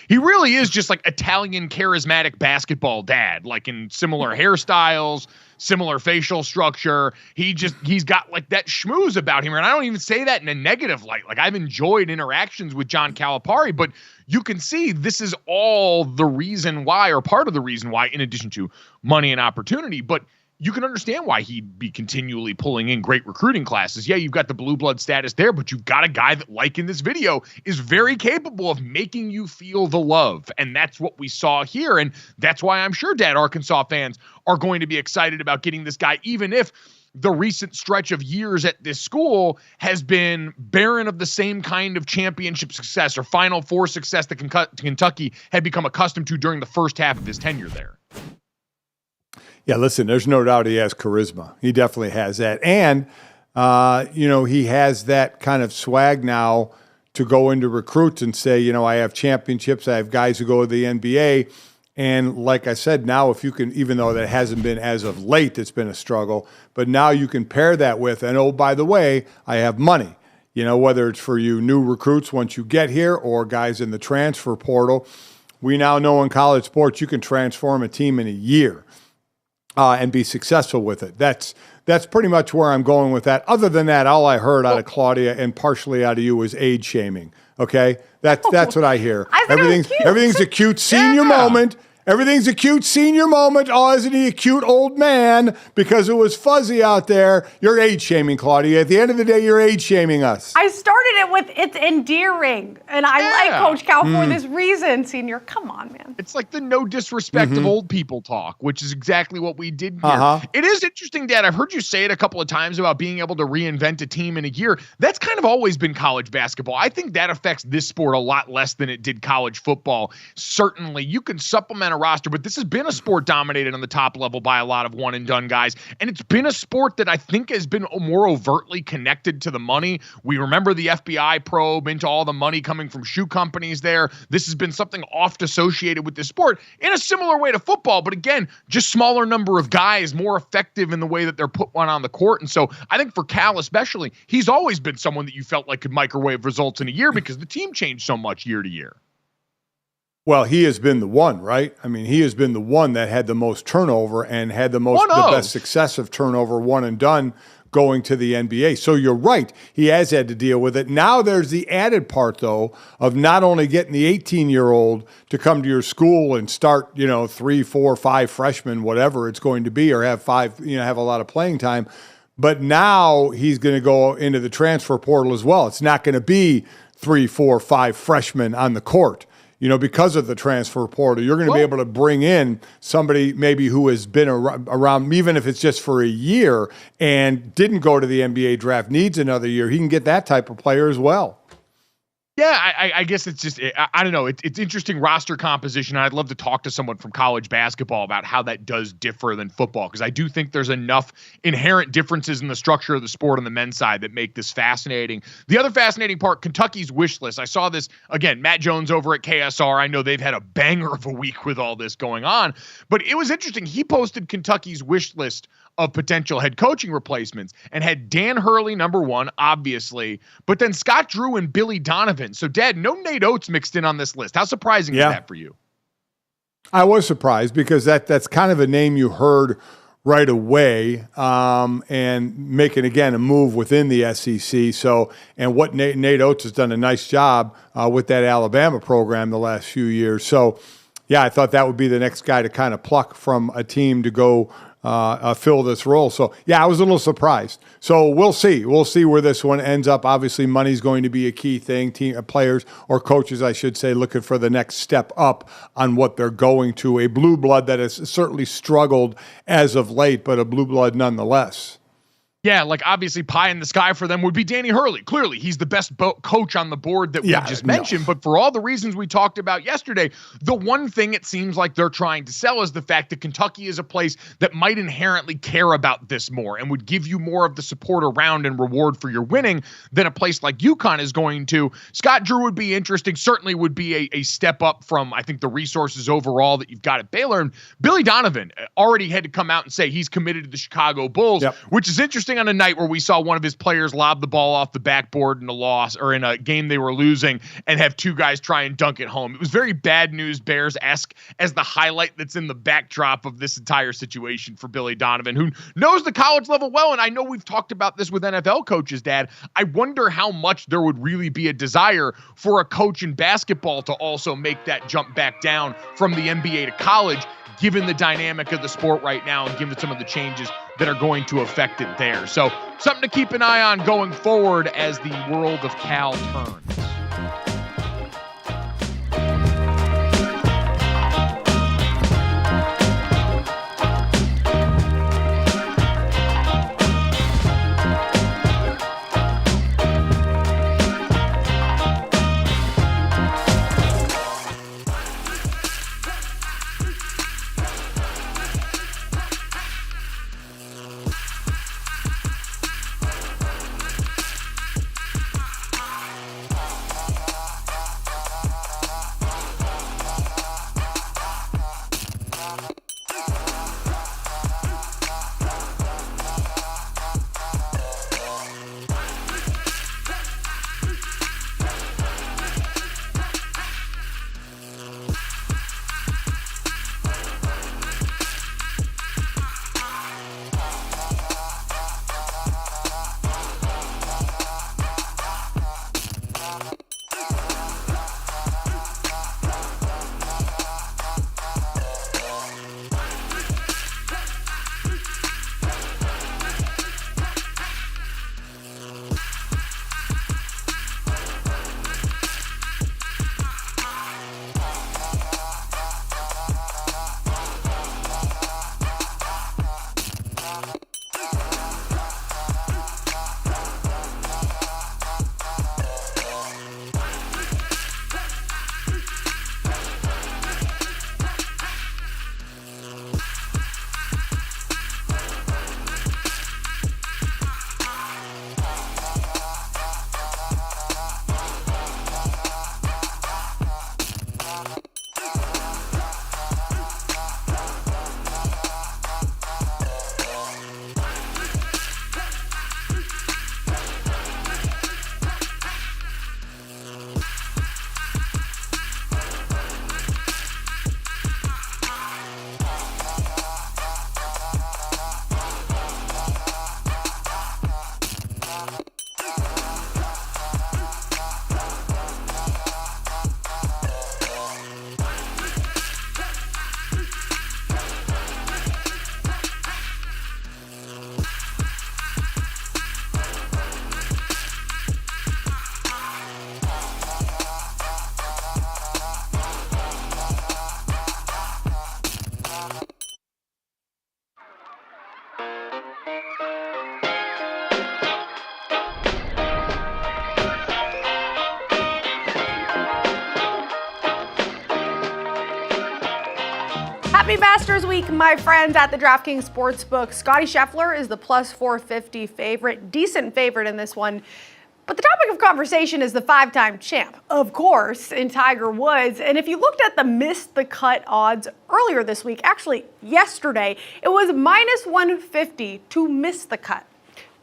he really is just like Italian charismatic basketball dad, like in similar hairstyles, similar facial structure. He's got like that schmooze about him. And I don't even say that in a negative light. Like I've enjoyed interactions with John Calipari, but you can see this is all the reason why, or part of the reason why, in addition to money and opportunity, but you can understand why he'd be continually pulling in great recruiting classes. Yeah, you've got the blue blood status there, but you've got a guy that, like in this video, is very capable of making you feel the love. And that's what we saw here. And that's why I'm sure, Dad, Arkansas fans are going to be excited about getting this guy, even if the recent stretch of years at this school has been barren of the same kind of championship success or Final Four success that Kentucky had become accustomed to during the first half of his tenure there. Yeah, listen, there's no doubt he has charisma. He definitely has that. And, he has that kind of swag now to go into recruits and say, I have championships, I have guys who go to the NBA. And like I said, now if you can, even though that hasn't been as of late, it's been a struggle, but now you can pair that with, and oh, by the way, I have money. Whether it's for you new recruits once you get here or guys in the transfer portal. We now know in college sports you can transform a team in a year and be successful with it. That's pretty much where I'm going with that. Other than that, all I heard out of Claudia and partially out of you was age shaming. Okay, that's what I hear. Everything's a cute senior moment. Everything's a cute senior moment. Oh, isn't he a cute old man? Because it was fuzzy out there. You're age shaming, Claudia. At the end of the day, you're age shaming us. I started it with it's endearing, and I like Coach Cal for this reason, senior. Come on, man. It's like the no disrespect of old people talk, which is exactly what we did here. It is interesting, Dad. I've heard you say it a couple of times about being able to reinvent a team in a year. That's kind of always been college basketball. I think that affects this sport a lot less than it did college football. Certainly, you can supplement a roster, but this has been a sport dominated on the top level by a lot of one and done guys. And it's been a sport that I think has been more overtly connected to the money. We remember the FBI probe into all the money coming from shoe companies there. This has been something oft associated with this sport in a similar way to football, but again, just smaller number of guys, more effective in the way that they're put one on the court. And so I think for Cal especially, he's always been someone that you felt like could microwave results in a year because the team changed so much year to year. Well, he has been the one, right? I mean, he has been the one that had the most turnover and had the best success of turnover, one and done, going to the NBA. So you're right. He has had to deal with it. Now there's the added part, though, of not only getting the 18-year-old to come to your school and start, 3, 4, 5 freshmen, whatever it's going to be, or have have a lot of playing time. But now he's going to go into the transfer portal as well. It's not going to be 3, 4, 5 freshmen on the court. Because of the transfer portal, you're going to be able to bring in somebody maybe who has been around, even if it's just for a year and didn't go to the NBA draft, needs another year. He can get that type of player as well. Yeah, I guess it's just, I don't know. It's interesting roster composition. I'd love to talk to someone from college basketball about how that does differ than football, because I do think there's enough inherent differences in the structure of the sport on the men's side that make this fascinating. The other fascinating part, Kentucky's wish list. I saw this, again, Matt Jones over at KSR. I know they've had a banger of a week with all this going on, but it was interesting. He posted Kentucky's wish list of potential head coaching replacements and had Dan Hurley, number one, obviously, but then Scott Drew and Billy Donovan. So, Dad, no Nate Oates mixed in on this list. How surprising is that for you? I was surprised because that's kind of a name you heard right away, and making, again, a move within the SEC. So, and what Nate Oates has done a nice job with that Alabama program the last few years. So, yeah, I thought that would be the next guy to kind of pluck from a team to go fill this role. So, yeah, I was a little surprised. So we'll see. We'll see where this one ends up. Obviously, money's going to be a key thing. Players or coaches, I should say, looking for the next step up on what they're going to. A blue blood that has certainly struggled as of late, but a blue blood nonetheless. Yeah, like obviously pie in the sky for them would be Danny Hurley. Clearly, he's the best coach on the board that we just mentioned. But for all the reasons we talked about yesterday, the one thing it seems like they're trying to sell is the fact that Kentucky is a place that might inherently care about this more and would give you more of the support around and reward for your winning than a place like UConn is going to. Scott Drew would be interesting, certainly would be a step up from, I think, the resources overall that you've got at Baylor. And Billy Donovan already had to come out and say he's committed to the Chicago Bulls, which is interesting on a night where we saw one of his players lob the ball off the backboard in a loss or in a game they were losing and have two guys try and dunk it home. It was very bad news Bears-esque as the highlight that's in the backdrop of this entire situation for Billy Donovan, who knows the college level well. And I know we've talked about this with NFL coaches, Dad. I wonder how much there would really be a desire for a coach in basketball to also make that jump back down from the NBA to college, given the dynamic of the sport right now and given some of the changes that are going to affect it there. So something to keep an eye on going forward as the world of Cal turns. Happy Masters Week, my friends at the DraftKings Sportsbook. Scottie Scheffler is the plus 450 favorite, decent favorite in this one. But the topic of conversation is the five-time champ, of course, in Tiger Woods. And if you looked at the missed the cut odds earlier this week, actually yesterday, it was minus 150 to miss the cut.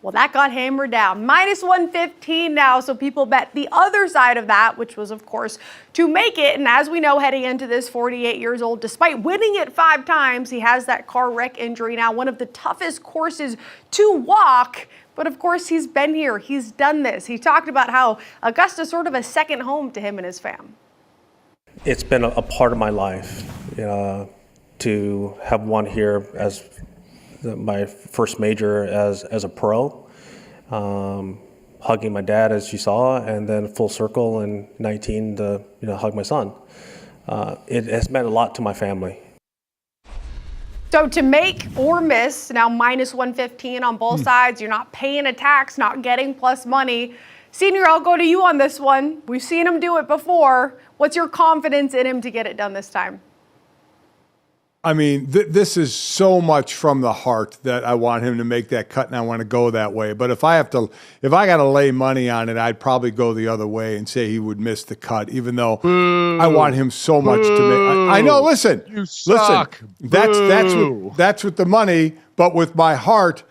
Well, that got hammered down. Minus 115 now, so people bet the other side of that, which was, of course, to make it. And as we know, heading into this, 48 years old, despite winning it 5 times, he has that car wreck injury now, one of the toughest courses to walk. But of course, he's been here. He's done this. He talked about how Augusta's sort of a second home to him and his fam. It's been a part of my life to have won here as my first major as a pro, hugging my dad as you saw, and then full circle in 19 to hug my son. It has meant a lot to my family. So to make or miss, now minus 115 on both sides, you're not paying a tax, not getting plus money. Senior, I'll go to you on this one. We've seen him do it before. What's your confidence in him to get it done this time? I mean, this is so much from the heart that I want him to make that cut, and I want to go that way. But if I got to lay money on it, I'd probably go the other way and say he would miss the cut, even though I want him so much to make. I know. Listen, you suck. That's with the money, but with my heart,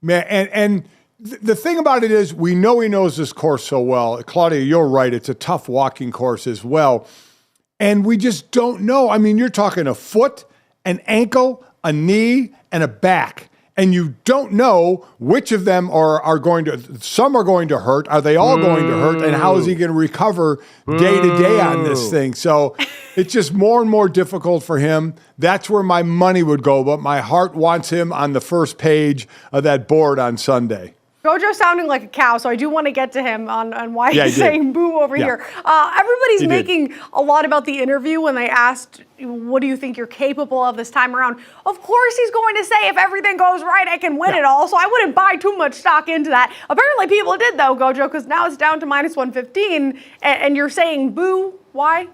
man. And the thing about it is, we know he knows this course so well. Claudia, you're right. It's a tough walking course as well, and we just don't know. I mean, you're talking a foot, an ankle, a knee, and a back. And you don't know which of them are going to, some are going to hurt. Are they all going to hurt? And how is he going to recover day to day on this thing? So it's just more and more difficult for him. That's where my money would go. But my heart wants him on the first page of that board on Sunday. GoJo's sounding like a cow, so I do want to get to him on why he's saying boo over here. Everybody's making a lot about the interview when they asked, what do you think you're capable of this time around? Of course he's going to say, if everything goes right, I can win it all, so I wouldn't buy too much stock into that. Apparently people did, though, GoJo, because now it's down to minus 115, and you're saying boo. Why?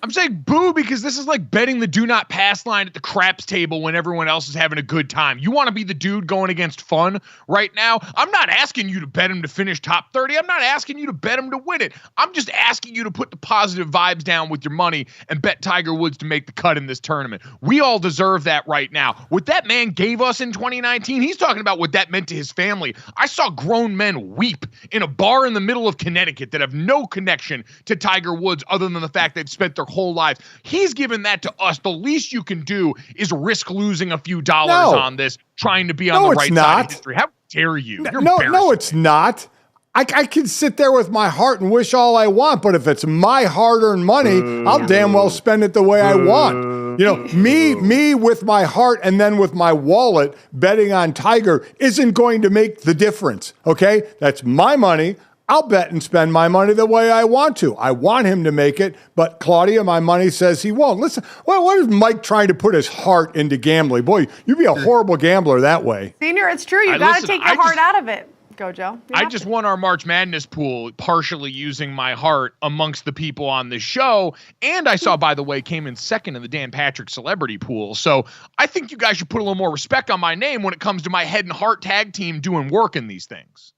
I'm saying boo because this is like betting the do not pass line at the craps table when everyone else is having a good time. You want to be the dude going against fun right now? I'm not asking you to bet him to finish top 30. I'm not asking you to bet him to win it. I'm just asking you to put the positive vibes down with your money and bet Tiger Woods to make the cut in this tournament. We all deserve that right now. What that man gave us in 2019, he's talking about what that meant to his family. I saw grown men weep in a bar in the middle of Connecticut that have no connection to Tiger Woods other than the fact they've spent their whole lives. He's given that to us. The least you can do is risk losing a few dollars on this, trying to be on the right side of history. How dare you? No, it's not. I can sit there with my heart and wish all I want, but if it's my hard-earned money, I'll damn well spend it the way I want. Me with my heart and then with my wallet betting on Tiger isn't going to make the difference, okay? That's my money. I'll bet and spend my money the way I want to. I want him to make it, but Claudia, my money says he won't. Listen, what is Mike trying to put his heart into gambling? Boy, you'd be a horrible gambler that way. Senior, it's true. You got to take your heart out of it. GoJo. I just won our March Madness pool partially using my heart amongst the people on this show. And I saw, by the way, came in second in the Dan Patrick celebrity pool. So I think you guys should put a little more respect on my name when it comes to my head and heart tag team doing work in these things.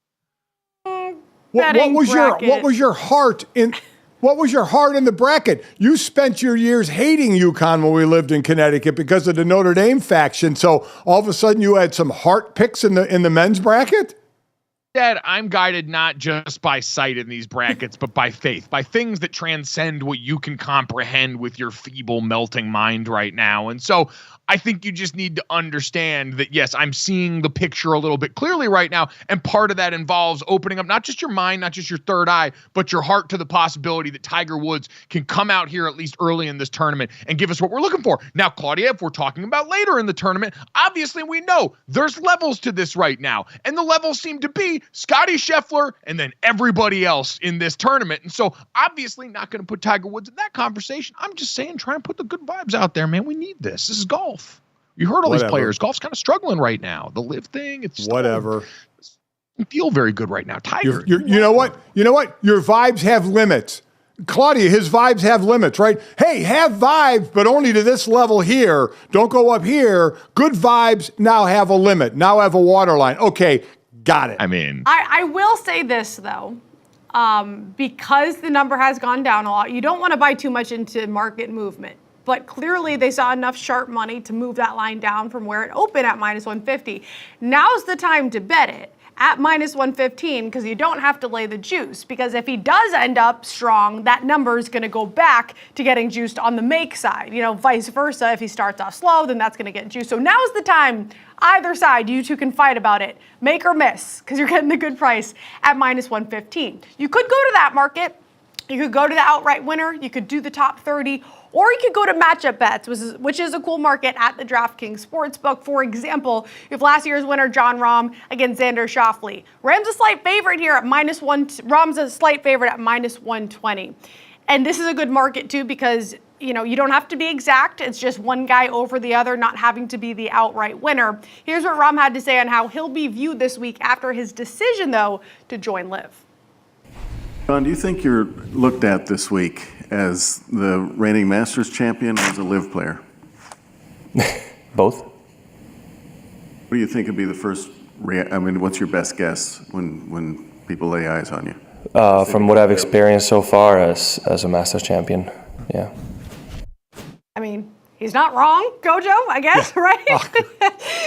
What was your heart in the bracket? You spent your years hating UConn when we lived in Connecticut because of the Notre Dame faction. So all of a sudden you had some heart picks in the men's bracket? Dad, I'm guided not just by sight in these brackets, but by faith, by things that transcend what you can comprehend with your feeble, melting mind right now. And so I think you just need to understand that, yes, I'm seeing the picture a little bit clearly right now. And part of that involves opening up not just your mind, not just your third eye, but your heart to the possibility that Tiger Woods can come out here at least early in this tournament and give us what we're looking for. Now, Claudia, if we're talking about later in the tournament, obviously we know there's levels to this right now. And the levels seem to be Scottie Scheffler and then everybody else in this tournament. And so obviously not going to put Tiger Woods in that conversation. I'm just saying, try and put the good vibes out there, man. We need this. This is golf. You heard all these players. Golf's kind of struggling right now. The live thing, it's whatever. Doesn't feel very good right now. Tiger. You know what? Your vibes have limits. Claudia, his vibes have limits, right? Hey, have vibes, but only to this level here. Don't go up here. Good vibes now have a limit. Now have a waterline. Okay, got it. I mean, I will say this, though. Because the number has gone down a lot, you don't want to buy too much into market movement. But clearly they saw enough sharp money to move that line down from where it opened at minus 150. Now's the time to bet it at minus 115 because you don't have to lay the juice. Because if he does end up strong, that number is going to go back to getting juiced on the make side. Vice versa. If he starts off slow, then that's going to get juiced. So now's the time. Either side, you two can fight about it. Make or miss, because you're getting the good price at minus 115. You could go to that market. You could go to the outright winner. You could do the top 30. Or you could go to matchup bets, which is a cool market at the DraftKings Sportsbook. For example, you have last year's winner, John Rahm, against Xander Schauffele. Rahm's a slight favorite here at Rahm's a slight favorite at minus 120. And this is a good market, too, because you don't have to be exact. It's just one guy over the other, not having to be the outright winner. Here's what Rahm had to say on how he'll be viewed this week after his decision, though, to join LIV. John, do you think you're looked at this week as the reigning Masters champion or as a LIV player? Both. What do you think would be the first what's your best guess when people lay eyes on you? From what I've experienced so far as a Masters champion, yeah. I mean, he's not wrong, GoJo, I guess, right?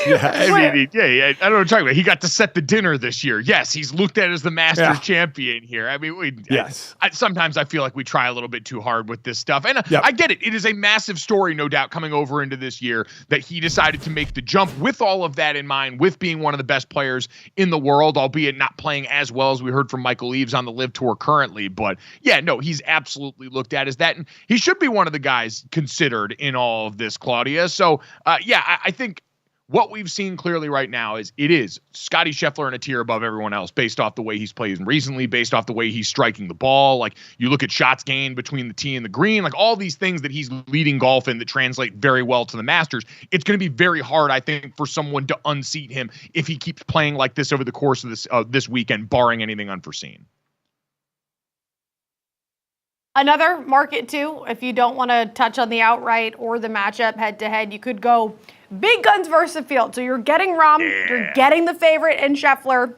I don't know what you're talking about. He got to set the dinner this year. Yes, he's looked at as the Masters champion here. I mean, sometimes I feel like we try a little bit too hard with this stuff. And I get it. It is a massive story, no doubt, coming over into this year that he decided to make the jump with all of that in mind, with being one of the best players in the world, albeit not playing as well as we heard from Michael Eaves on the LIV Tour currently. But he's absolutely looked at as that. And he should be one of the guys considered in all of this, Claudia. So, I think what we've seen clearly right now is Scottie Scheffler in a tier above everyone else based off the way he's played recently, based off the way he's striking the ball. Like, you look at shots gained between the tee and the green, like all these things that he's leading golf in that translate very well to the Masters. It's going to be very hard, I think, for someone to unseat him if he keeps playing like this over the course of this weekend, barring anything unforeseen. Another market, too, if you don't want to touch on the outright or the matchup head-to-head, you could go big guns versus the field. So you're getting Rahm, you're getting the favorite in Scheffler,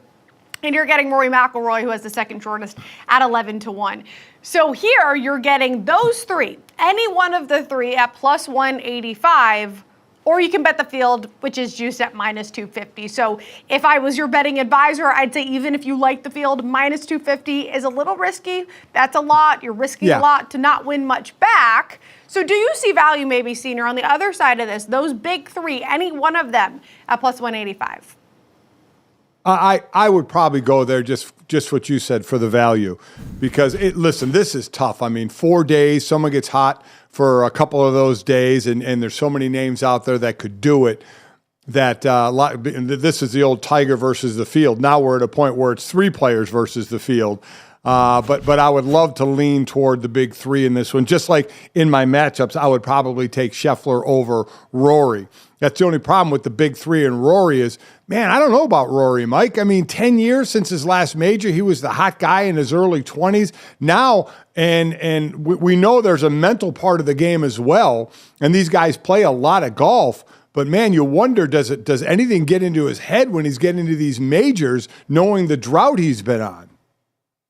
and you're getting Rory McIlroy, who has the second shortest at 11-1. So here you're getting those three, any one of the three at plus 185, or you can bet the field, which is juiced at minus 250. So if I was your betting advisor, I'd say even if you like the field, minus 250 is a little risky. That's a lot. You're risking a lot to not win much back. So do you see value maybe, Senior, on the other side of this, those big three, any one of them at plus 185? I would probably go there just what you said for the value, because listen, this is tough. I mean, 4 days, someone gets hot for a couple of those days, and there's so many names out there that could do it. That this is the old Tiger versus the field. Now we're at a point where it's three players versus the field. But I would love to lean toward the big three in this one. Just like in my matchups, I would probably take Scheffler over Rory. That's the only problem with the big three and Rory is, man, I don't know about Rory, Mike. I mean, 10 years since his last major, he was the hot guy in his early 20s. Now, and we know there's a mental part of the game as well, and these guys play a lot of golf. But man, you wonder, does anything get into his head when he's getting into these majors, knowing the drought he's been on?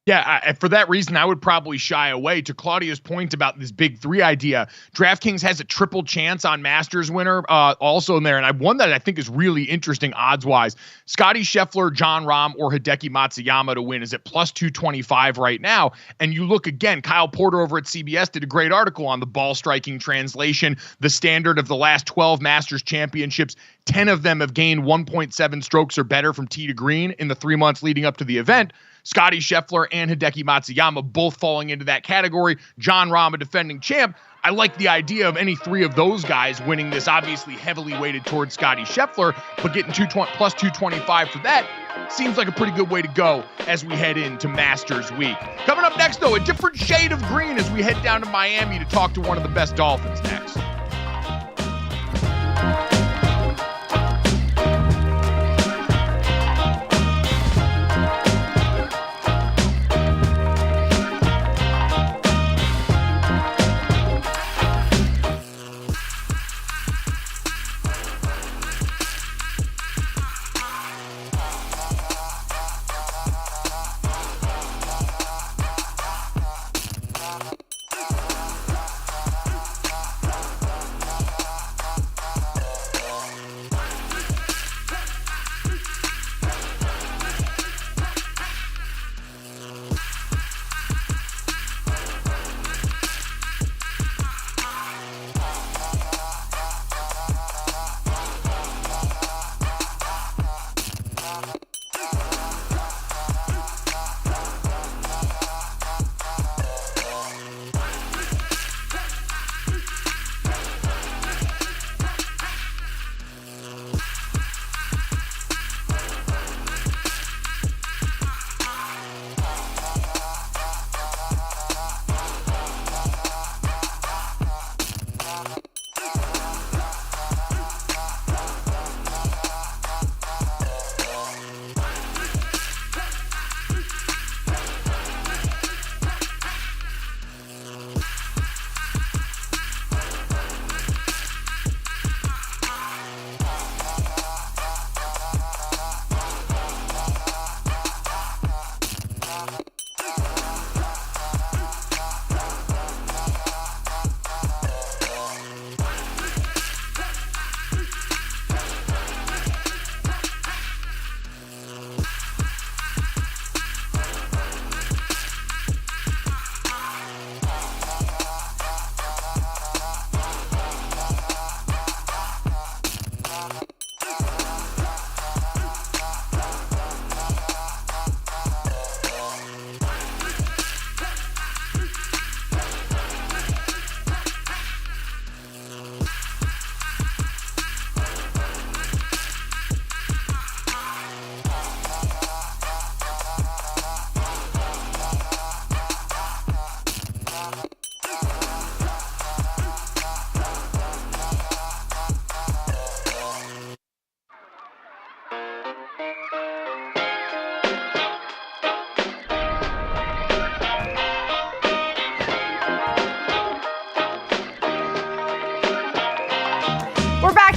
Yeah, for that reason, I would probably shy away. To Claudia's point about this big three idea, DraftKings has a triple chance on Masters winner also in there. And one that I think is really interesting odds-wise. Scottie Scheffler, John Rahm, or Hideki Matsuyama to win is at plus 225 right now. And you look again, Kyle Porter over at CBS did a great article on the ball striking translation, the standard of the last 12 Masters championships. 10 of them have gained 1.7 strokes or better from tee to green in the 3 months leading up to the event. Scottie Scheffler and Hideki Matsuyama both falling into that category. John Rahm, a defending champ. I like the idea of any three of those guys winning this, obviously heavily weighted towards Scottie Scheffler, but getting plus 225 for that seems like a pretty good way to go as we head into Masters week. Coming up next, though, a different shade of green as we head down to Miami to talk to one of the best Dolphins next.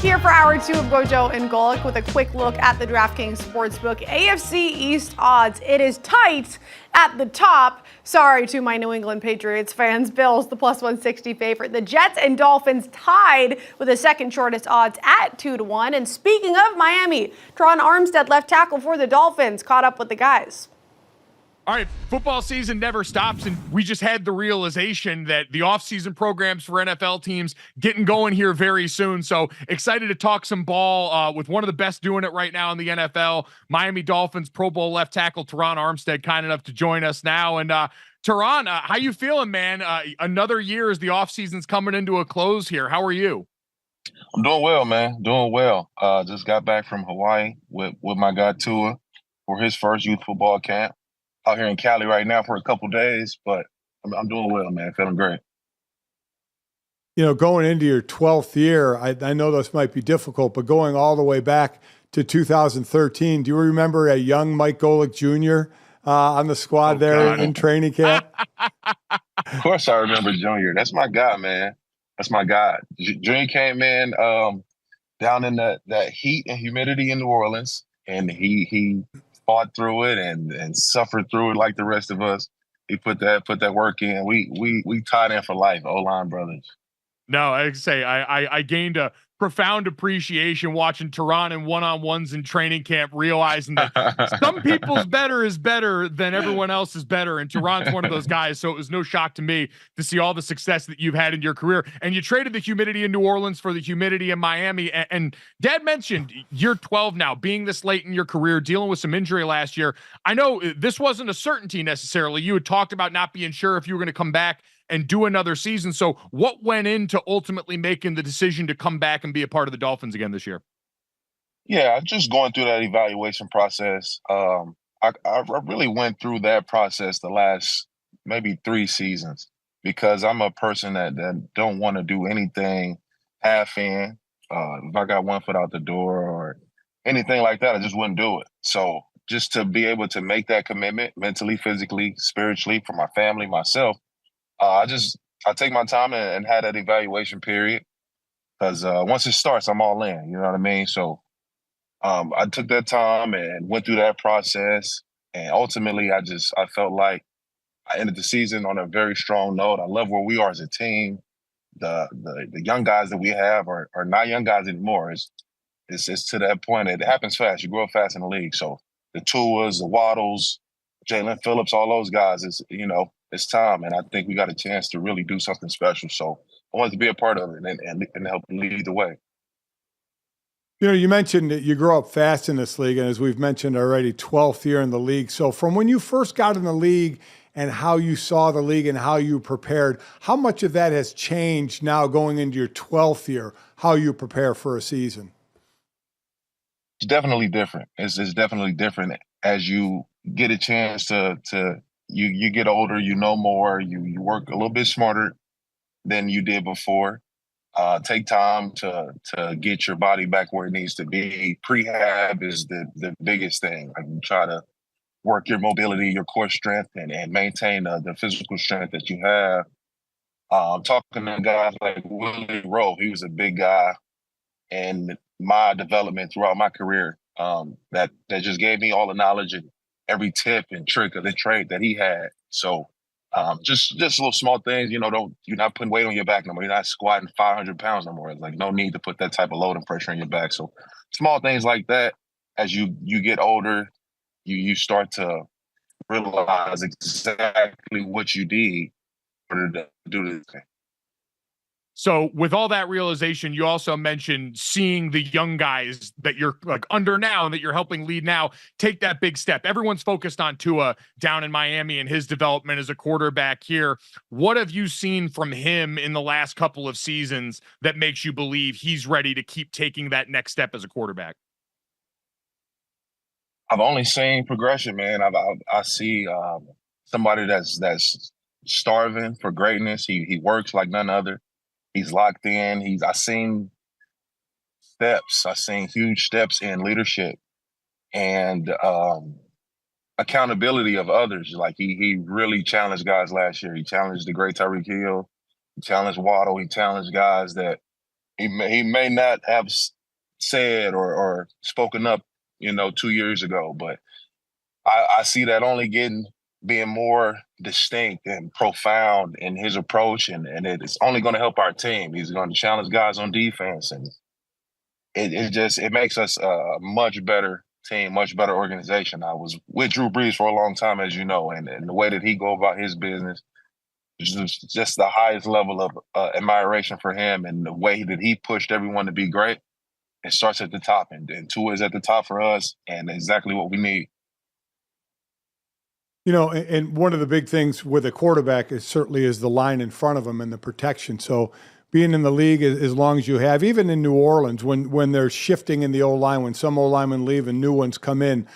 here for hour 2 of GoJo and Golic with a quick look at the DraftKings Sportsbook AFC East odds. It is tight at the top. Sorry to my New England Patriots fans. Bills, the plus 160 favorite. The Jets and Dolphins tied with the second shortest odds at 2-1. And speaking of Miami, Terron Armstead, left tackle for the Dolphins, caught up with the guys. All right, football season never stops, and we just had the realization that the offseason programs for NFL teams getting going here very soon. So excited to talk some ball with one of the best doing it right now in the NFL, Miami Dolphins Pro Bowl left tackle Terron Armstead, kind enough to join us now. And Terron, how you feeling, man? Another year as the offseason's coming into a close here. How are you? I'm doing well, man. Doing well. Just got back from Hawaii with my guy Tua for his first youth football camp. Out here in Cali right now for a couple days, but I'm doing well, man. Feeling great. You know, going into your 12th year, I know this might be difficult, but going all the way back to 2013, do you remember a young Mike Golic Jr. On the squad in training camp? Of course I remember Junior. That's my guy, man. That's my guy. Junior came in down in that heat and humidity in New Orleans, and he fought through it and suffered through it like the rest of us. He put that work in. We tied in for life, O-line brothers. No, I say I gained a profound appreciation watching Terron in one-on-ones in training camp, realizing that some people's better is better than everyone else is better. And Terron's one of those guys. So it was no shock to me to see all the success that you've had in your career. And you traded the humidity in New Orleans for the humidity in Miami. And Dad mentioned you're 12 now, being this late in your career, dealing with some injury last year. I know this wasn't a certainty necessarily. You had talked about not being sure if you were going to come back and do another season. So what went into ultimately making the decision to come back and be a part of the Dolphins again this year? Yeah, just going through that evaluation process. I really went through that process the last maybe 3 seasons because I'm a person that don't want to do anything half in. If I got one foot out the door or anything like that, I just wouldn't do it. So just to be able to make that commitment mentally, physically, spiritually for my family, myself, I take my time and had that evaluation period because once it starts, I'm all in. You know what I mean? So I took that time and went through that process, and ultimately, I felt like I ended the season on a very strong note. I love where we are as a team. The young guys that we have are not young guys anymore. It's to that point. It happens fast. You grow up fast in the league. So the Tuas, the Waddles, Jalen Phillips, all those guys, it's time, and I think we got a chance to really do something special. So I wanted to be a part of it and help lead the way. You know, you mentioned that you grow up fast in this league, and as we've mentioned already, 12th year in the league. So from when you first got in the league and how you saw the league and how you prepared, how much of that has changed now going into your 12th year, how you prepare for a season? It's definitely different. It's definitely different as you get a chance to you get older, you know more, you work a little bit smarter than you did before. Take time to get your body back where it needs to be. Prehab is the biggest thing. Like, you try to work your mobility, your core strength, and maintain the physical strength that you have. Talking to guys like Willie Rowe, he was a big guy in my development throughout my career. That just gave me all the knowledge and every tip and trick of the trade that he had. So just little small things, you're not putting weight on your back no more. You're not squatting 500 pounds no more. It's like no need to put that type of load and pressure on your back. So small things like that, as you get older, you start to realize exactly what you need in order to do this thing. So with all that realization, you also mentioned seeing the young guys that you're like under now and that you're helping lead now take that big step. Everyone's focused on Tua down in Miami and his development as a quarterback here. What have you seen from him in the last couple of seasons that makes you believe he's ready to keep taking that next step as a quarterback? I've only seen progression, man. I see somebody that's starving for greatness. He works like none other. He's locked in. I've seen steps. I've seen huge steps in leadership and accountability of others. Like he really challenged guys last year. He challenged the great Tyreek Hill. He challenged Waddle. He challenged guys that, he may not have said or spoken up, 2 years ago, but I see that only being more distinct and profound in his approach, and it's only going to help our team. He's going to challenge guys on defense, and it makes us a much better team, much better organization. I was with Drew Brees for a long time, as you know, and the way that he go about his business is just the highest level of admiration for him, and the way that he pushed everyone to be great. It starts at the top, and Tua is at the top for us, and exactly what we need. And one of the big things with a quarterback is certainly the line in front of him and the protection. So being in the league as long as you have, even in New Orleans, when they're shifting in the O-line, when some O-linemen leave and new ones come in,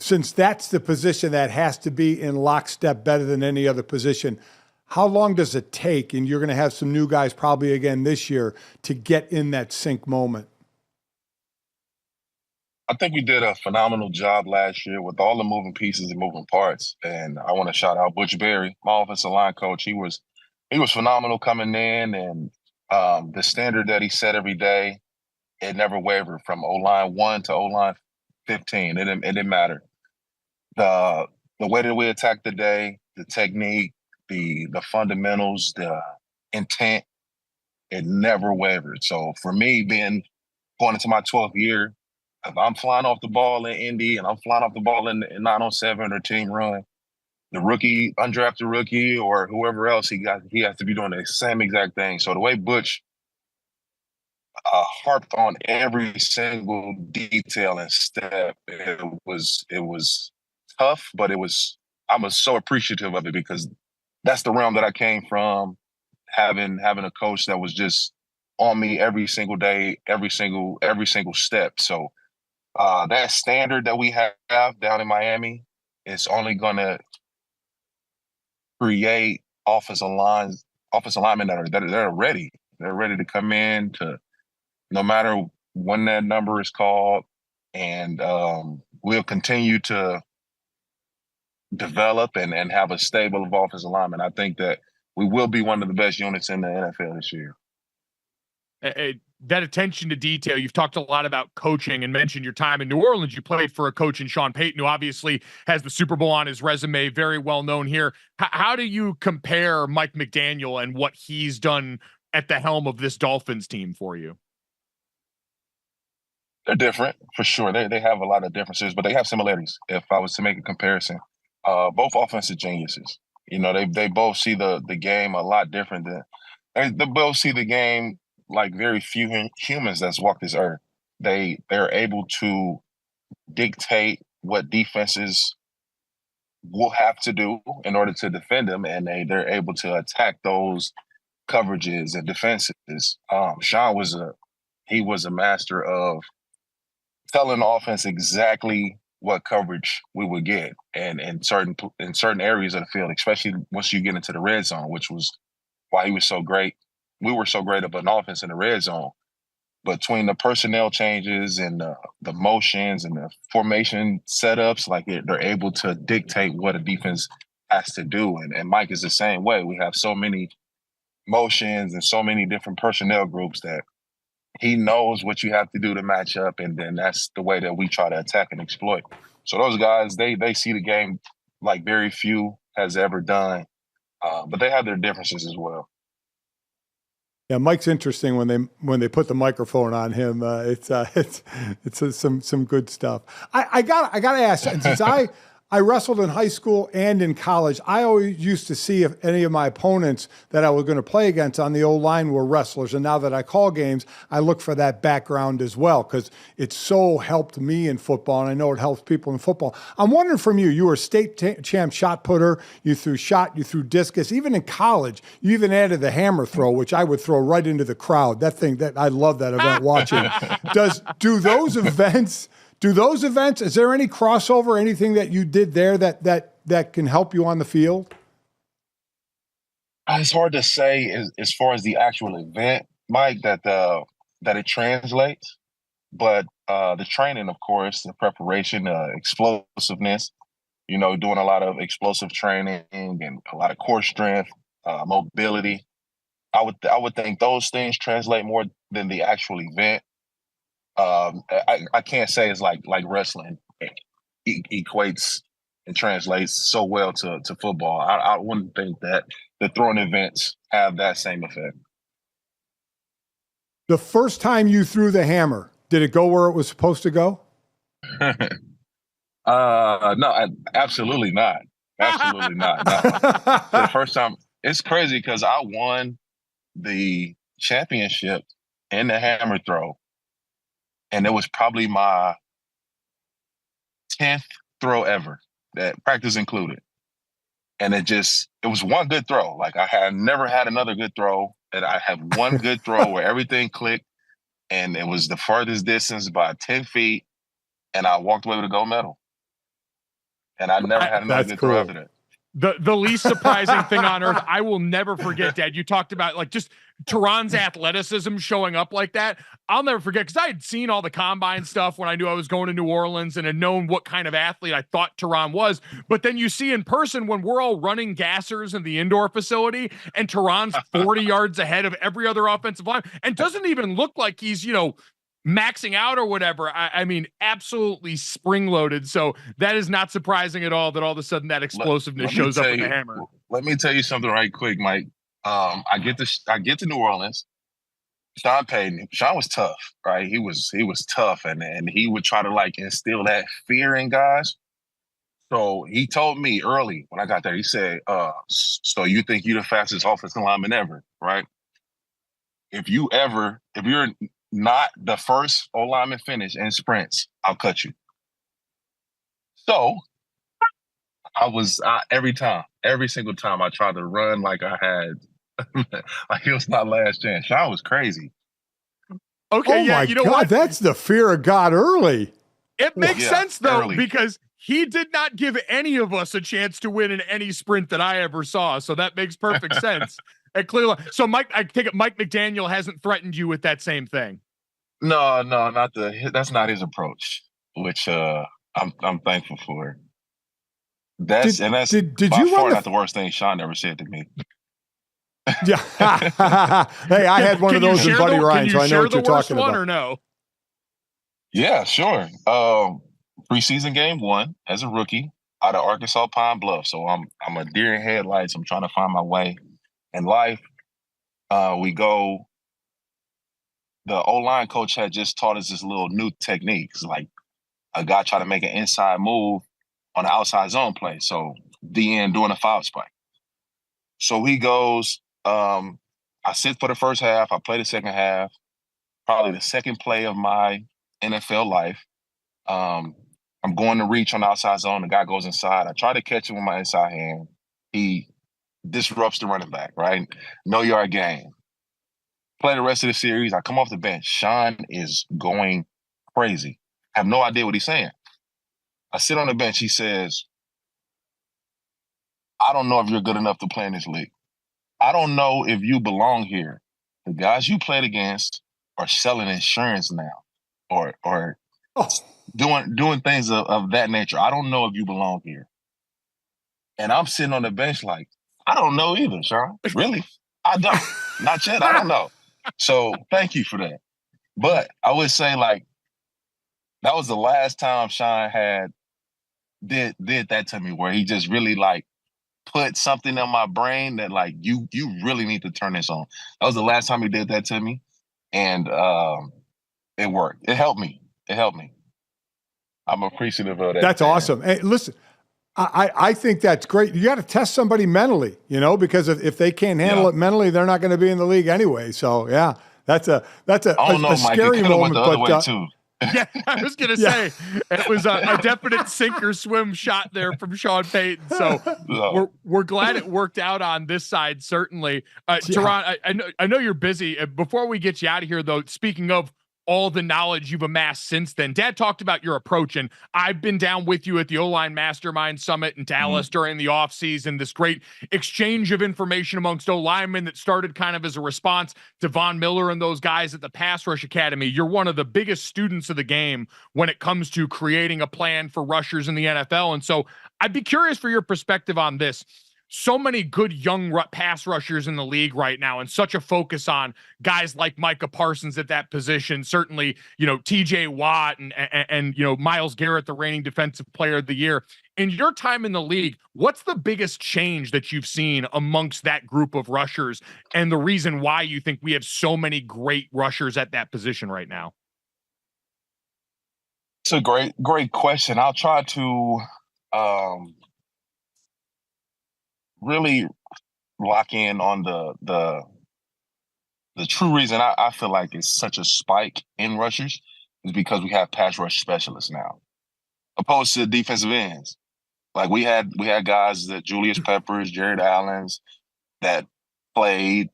since that's the position that has to be in lockstep better than any other position, how long does it take, and you're going to have some new guys probably again this year, to get in that sync moment? I think we did a phenomenal job last year with all the moving pieces and moving parts. And I want to shout out Butch Berry, my offensive line coach. He was phenomenal coming in, and the standard that he set every day, it never wavered from O-line 1 to O-line 15. It didn't matter. The way that we attacked the day, the technique, the fundamentals, the intent, it never wavered. So for me, going into my 12th year, if I'm flying off the ball in Indy and I'm flying off the ball in 907 or team run, the rookie, undrafted rookie, or whoever else he has to be doing the same exact thing. So the way Butch harped on every single detail and step, it was tough, but I was so appreciative of it, because that's the realm that I came from, having a coach that was just on me every single day, every single step. So that standard that we have down in Miami is only going to create offensive linemen that are ready. They're ready to come in to no matter when that number is called, and we'll continue to develop and have a stable of offensive linemen. I think that we will be one of the best units in the NFL this year. That attention to detail, you've talked a lot about coaching and mentioned your time in New Orleans. You played for a coach in Sean Payton, who obviously has the Super Bowl on his resume, very well known here. How do you compare Mike McDaniel and what he's done at the helm of this Dolphins team for you? They're different, for sure. They have a lot of differences, but they have similarities. If I was to make a comparison, both offensive geniuses. They both see the game a lot different they both see the game like very few humans that's walked this earth. They're able to dictate what defenses will have to do in order to defend them, and they're able to attack those coverages and defenses. Sean was a master of telling the offense exactly what coverage we would get, and in certain areas of the field, especially once you get into the red zone, which was why he was so great. We were so great of an offense in the red zone. Between the personnel changes and the motions and the formation setups, they're able to dictate what a defense has to do. And Mike is the same way. We have so many motions and so many different personnel groups that he knows what you have to do to match up, and then that's the way that we try to attack and exploit. So those guys, they see the game like very few has ever done, but they have their differences as well. Yeah, Mike's interesting when they put the microphone on him. It's some good stuff. I gotta ask, since I wrestled in high school and in college, I always used to see if any of my opponents that I was going to play against on the O-line were wrestlers. And now that I call games, I look for that background as well, because it so helped me in football, and I know it helps people in football. I'm wondering from you were a state champ shot putter, you threw shot, you threw discus. Even in college, you even added the hammer throw, which I would throw right into the crowd. That I love that event watching. Do those events, is there any crossover, anything that you did there that can help you on the field? It's hard to say as far as the actual event, Mike, that it translates. But the training, of course, the preparation, explosiveness, doing a lot of explosive training and a lot of core strength, mobility. I would think those things translate more than the actual event. I can't say it's like wrestling equates and translates so well to football. I wouldn't think that the throwing events have that same effect. The first time you threw the hammer, did it go where it was supposed to go? No, absolutely not. Absolutely not. No. The first time, it's crazy because I won the championship in the hammer throw, and it was probably my 10th throw ever, that practice included. And it was one good throw. Like, I had never had another good throw, and I had one good throw where everything clicked, and it was the farthest distance by 10 feet, and I walked away with a gold medal. And I never had another good throw after that. The least surprising thing on earth, I will never forget, Dad. You talked about like just Terron's athleticism showing up like that. I'll never forget, because I had seen all the combine stuff when I knew I was going to New Orleans and had known what kind of athlete I thought Terron was. But then you see in person when we're all running gassers in the indoor facility and Terron's 40 yards ahead of every other offensive line and doesn't even look like he's, maxing out or whatever. I mean, absolutely spring loaded. So that is not surprising at all that all of a sudden that explosiveness shows up with the hammer. Let me tell you something right quick, Mike. I get to New Orleans. Sean Payton. Sean was tough, right? He was tough, and he would try to like instill that fear in guys. So he told me early when I got there, he said, so you think you're the fastest offensive lineman ever, right? If you're not the first O-lineman finish in sprints, I'll cut you. So every single time I tried to run like I had, like it was my last chance. Sean was crazy. Okay, my God, what? That's the fear of God early. It makes sense though, because he did not give any of us a chance to win in any sprint that I ever saw. So that makes perfect sense. And clearly, so Mike, I take it Mike McDaniel hasn't threatened you with that same thing. No, that's not his approach, which I'm thankful for. That's by far not the worst thing Sean ever said to me. Yeah. Hey, I had one of those in Buddy Ryan, so I know what you're talking about. Or no? Yeah, sure. Preseason game 1 as a rookie out of Arkansas Pine Bluff. So I'm a deer in headlights. I'm trying to find my way in life. We go. The O-line coach had just taught us this little new technique. It's like a guy trying to make an inside move on the outside zone play. So DN doing a foul spike. So he goes, I sit for the first half. I play the second half. Probably the second play of my NFL life. I'm going to reach on the outside zone. The guy goes inside. I try to catch him with my inside hand. He disrupts the running back, right? No yard gain. Play the rest of the series. I come off the bench. Sean is going crazy. I have no idea what he's saying. I sit on the bench. He says, I don't know if you're good enough to play in this league. I don't know if you belong here. The guys you played against are selling insurance now or doing things of that nature. I don't know if you belong here. And I'm sitting on the bench like, I don't know either, Sean. Really? I don't. Not yet. I don't know. So thank you for that. But I would say like that was the last time Sean did that to me, where he just really like put something in my brain that like you really need to turn this on. That was the last time he did that to me, and it worked. It helped me. I'm appreciative of that. That's awesome. Hey, listen, I think that's great. You got to test somebody mentally, because if they can't handle it mentally, they're not going to be in the league anyway. So yeah, that's a scary moment. But too. Yeah, I was going to say it was a definite sink or swim shot there from Sean Payton. So we're glad it worked out on this side. Certainly, Terron, I know you're busy. Before we get you out of here, though, speaking of all the knowledge you've amassed since then. Dad talked about your approach, and I've been down with you at the O-Line Mastermind Summit in Dallas during the offseason, this great exchange of information amongst O-linemen that started kind of as a response to Von Miller and those guys at the Pass Rush Academy. You're one of the biggest students of the game when it comes to creating a plan for rushers in the NFL, and so I'd be curious for your perspective on this. so many good young pass rushers in the league right now, and such a focus on guys like Micah Parsons at that position. Certainly, TJ Watt and Myles Garrett, the reigning defensive player of the year. In your time in the league, what's the biggest change that you've seen amongst that group of rushers, and the reason why you think we have so many great rushers at that position right now? It's a great question. I'll try to really lock in on the true reason I feel like it's such a spike in rushers is because we have pass rush specialists now, opposed to defensive ends. Like we had guys that Julius Peppers, Jared Allens, that played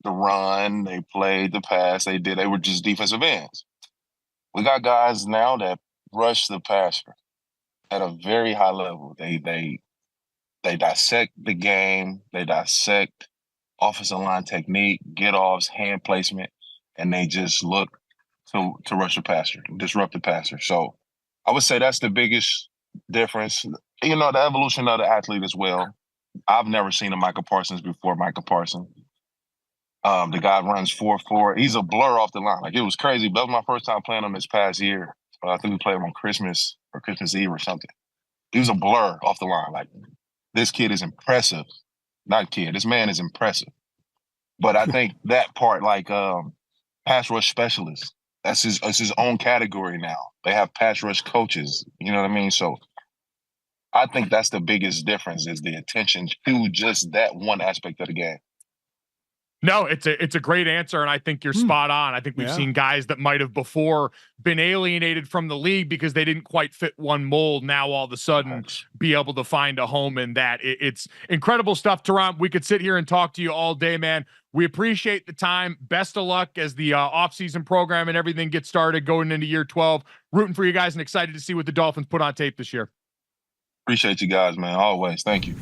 the run, they played the pass, they were just defensive ends. We got guys now that rush the passer at a very high level. They dissect the game, they dissect offensive line technique, get-offs, hand placement, and they just look to rush the passer, disrupt the passer. So I would say that's the biggest difference. The evolution of the athlete as well. I've never seen a Micah Parsons before Micah Parsons. The guy runs 4.4. He's a blur off the line. Like, it was crazy. That was my first time playing him this past year. I think we played him on Christmas or Christmas Eve or something. He was a blur off the line. Like, this kid is impressive. This man is impressive. But I think that part, like pass rush specialists, that's his own category now. They have pass rush coaches. You know what I mean? So I think that's the biggest difference, is the attention to just that one aspect of the game. No, it's a great answer, and I think you're spot on. I think we've seen guys that might have before been alienated from the league because they didn't quite fit one mold, now all of a sudden be able to find a home in that. It's incredible stuff, Terron. We could sit here and talk to you all day, man. We appreciate the time. Best of luck as the offseason program and everything gets started going into year 12. Rooting for you guys and excited to see what the Dolphins put on tape this year. Appreciate you guys, man. Always. Thank you.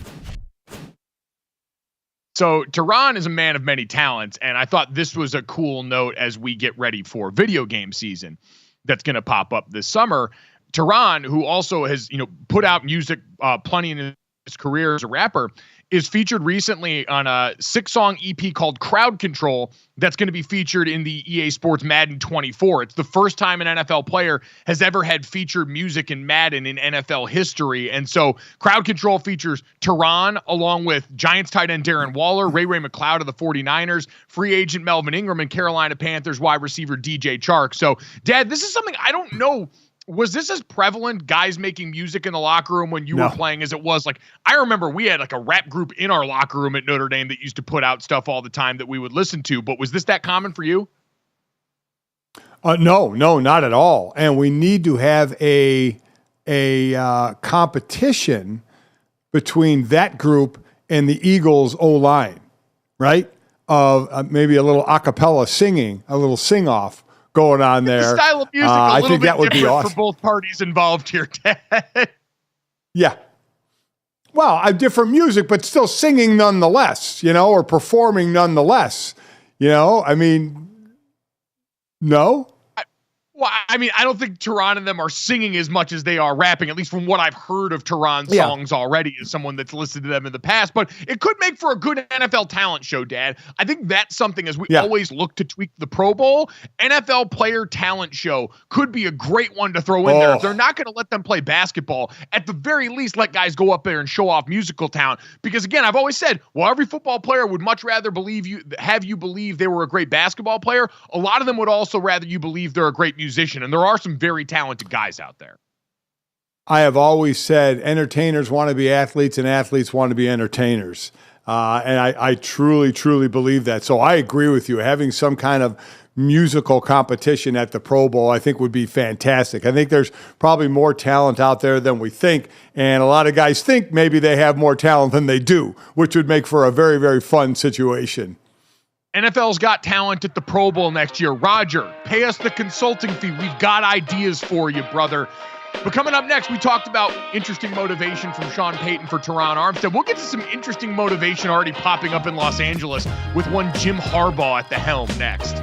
So Terron is a man of many talents, and I thought this was a cool note as we get ready for video game season that's going to pop up this summer. Terron, who also has put out music plenty in his career as a rapper, is featured recently on a 6-song EP called Crowd Control that's going to be featured in the EA Sports Madden 24. It's the first time an NFL player has ever had featured music in Madden in NFL history. And so Crowd Control features Terron along with Giants tight end Darren Waller, Ray McCloud of the 49ers, free agent Melvin Ingram, and Carolina Panthers wide receiver DJ Chark. So, Dad, this is something I don't know. Was this as prevalent, guys making music in the locker room when you were playing, as it was? Like, I remember we had like a rap group in our locker room at Notre Dame that used to put out stuff all the time that we would listen to. But was this that common for you? No, not at all. And we need to have a competition between that group and the Eagles O-line, right? Of maybe a little a cappella singing, a little sing-off going on there. The style of music I think that would be awesome for both parties involved here, Dad. Yeah. Well, different music, but still singing nonetheless, or performing nonetheless. I mean, no? Well, I mean, I don't think Terron and them are singing as much as they are rapping, at least from what I've heard of Terron's songs already as someone that's listened to them in the past. But it could make for a good NFL talent show, Dad. I think that's something, as we always look to tweak the Pro Bowl, NFL player talent show could be a great one to throw in there. If they're not going to let them play basketball, at the very least, let guys go up there and show off musical talent. Because, again, I've always said, well, every football player would much rather have you believe they were a great basketball player. A lot of them would also rather you believe they're a great musician. And there are some very talented guys out there. I have always said entertainers want to be athletes and athletes want to be entertainers. And I truly, truly believe that. So I agree with you. Having some kind of musical competition at the Pro Bowl, I think would be fantastic. I think there's probably more talent out there than we think. And a lot of guys think maybe they have more talent than they do, which would make for a very, very fun situation. NFL's got talent at the Pro Bowl next year. Roger, pay us the consulting fee. We've got ideas for you, brother. But coming up next, we talked about interesting motivation from Sean Payton for Terron Armstead. We'll get to some interesting motivation already popping up in Los Angeles with one Jim Harbaugh at the helm next.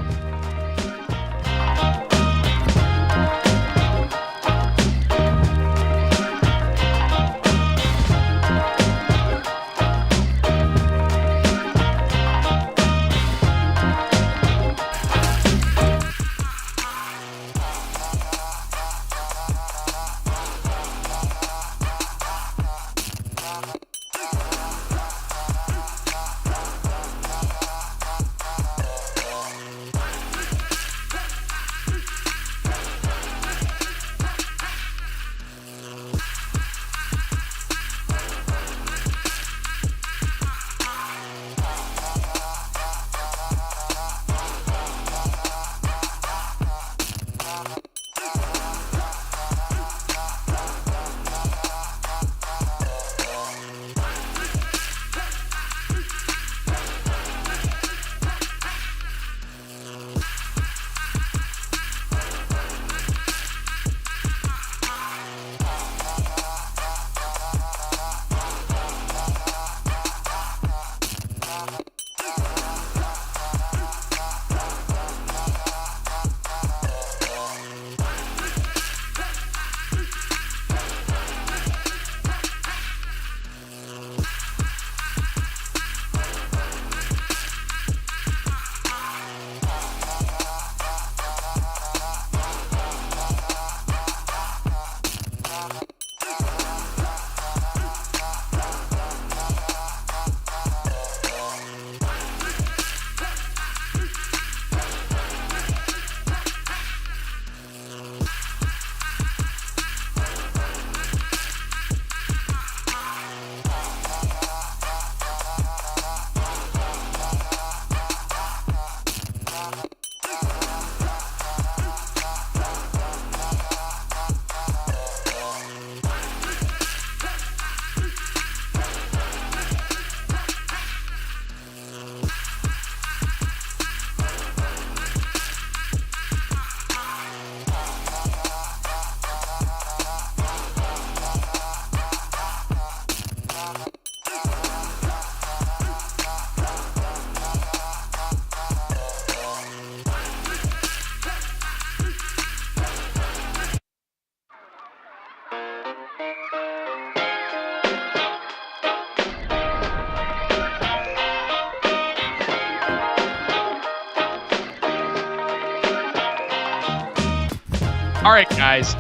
All right, guys,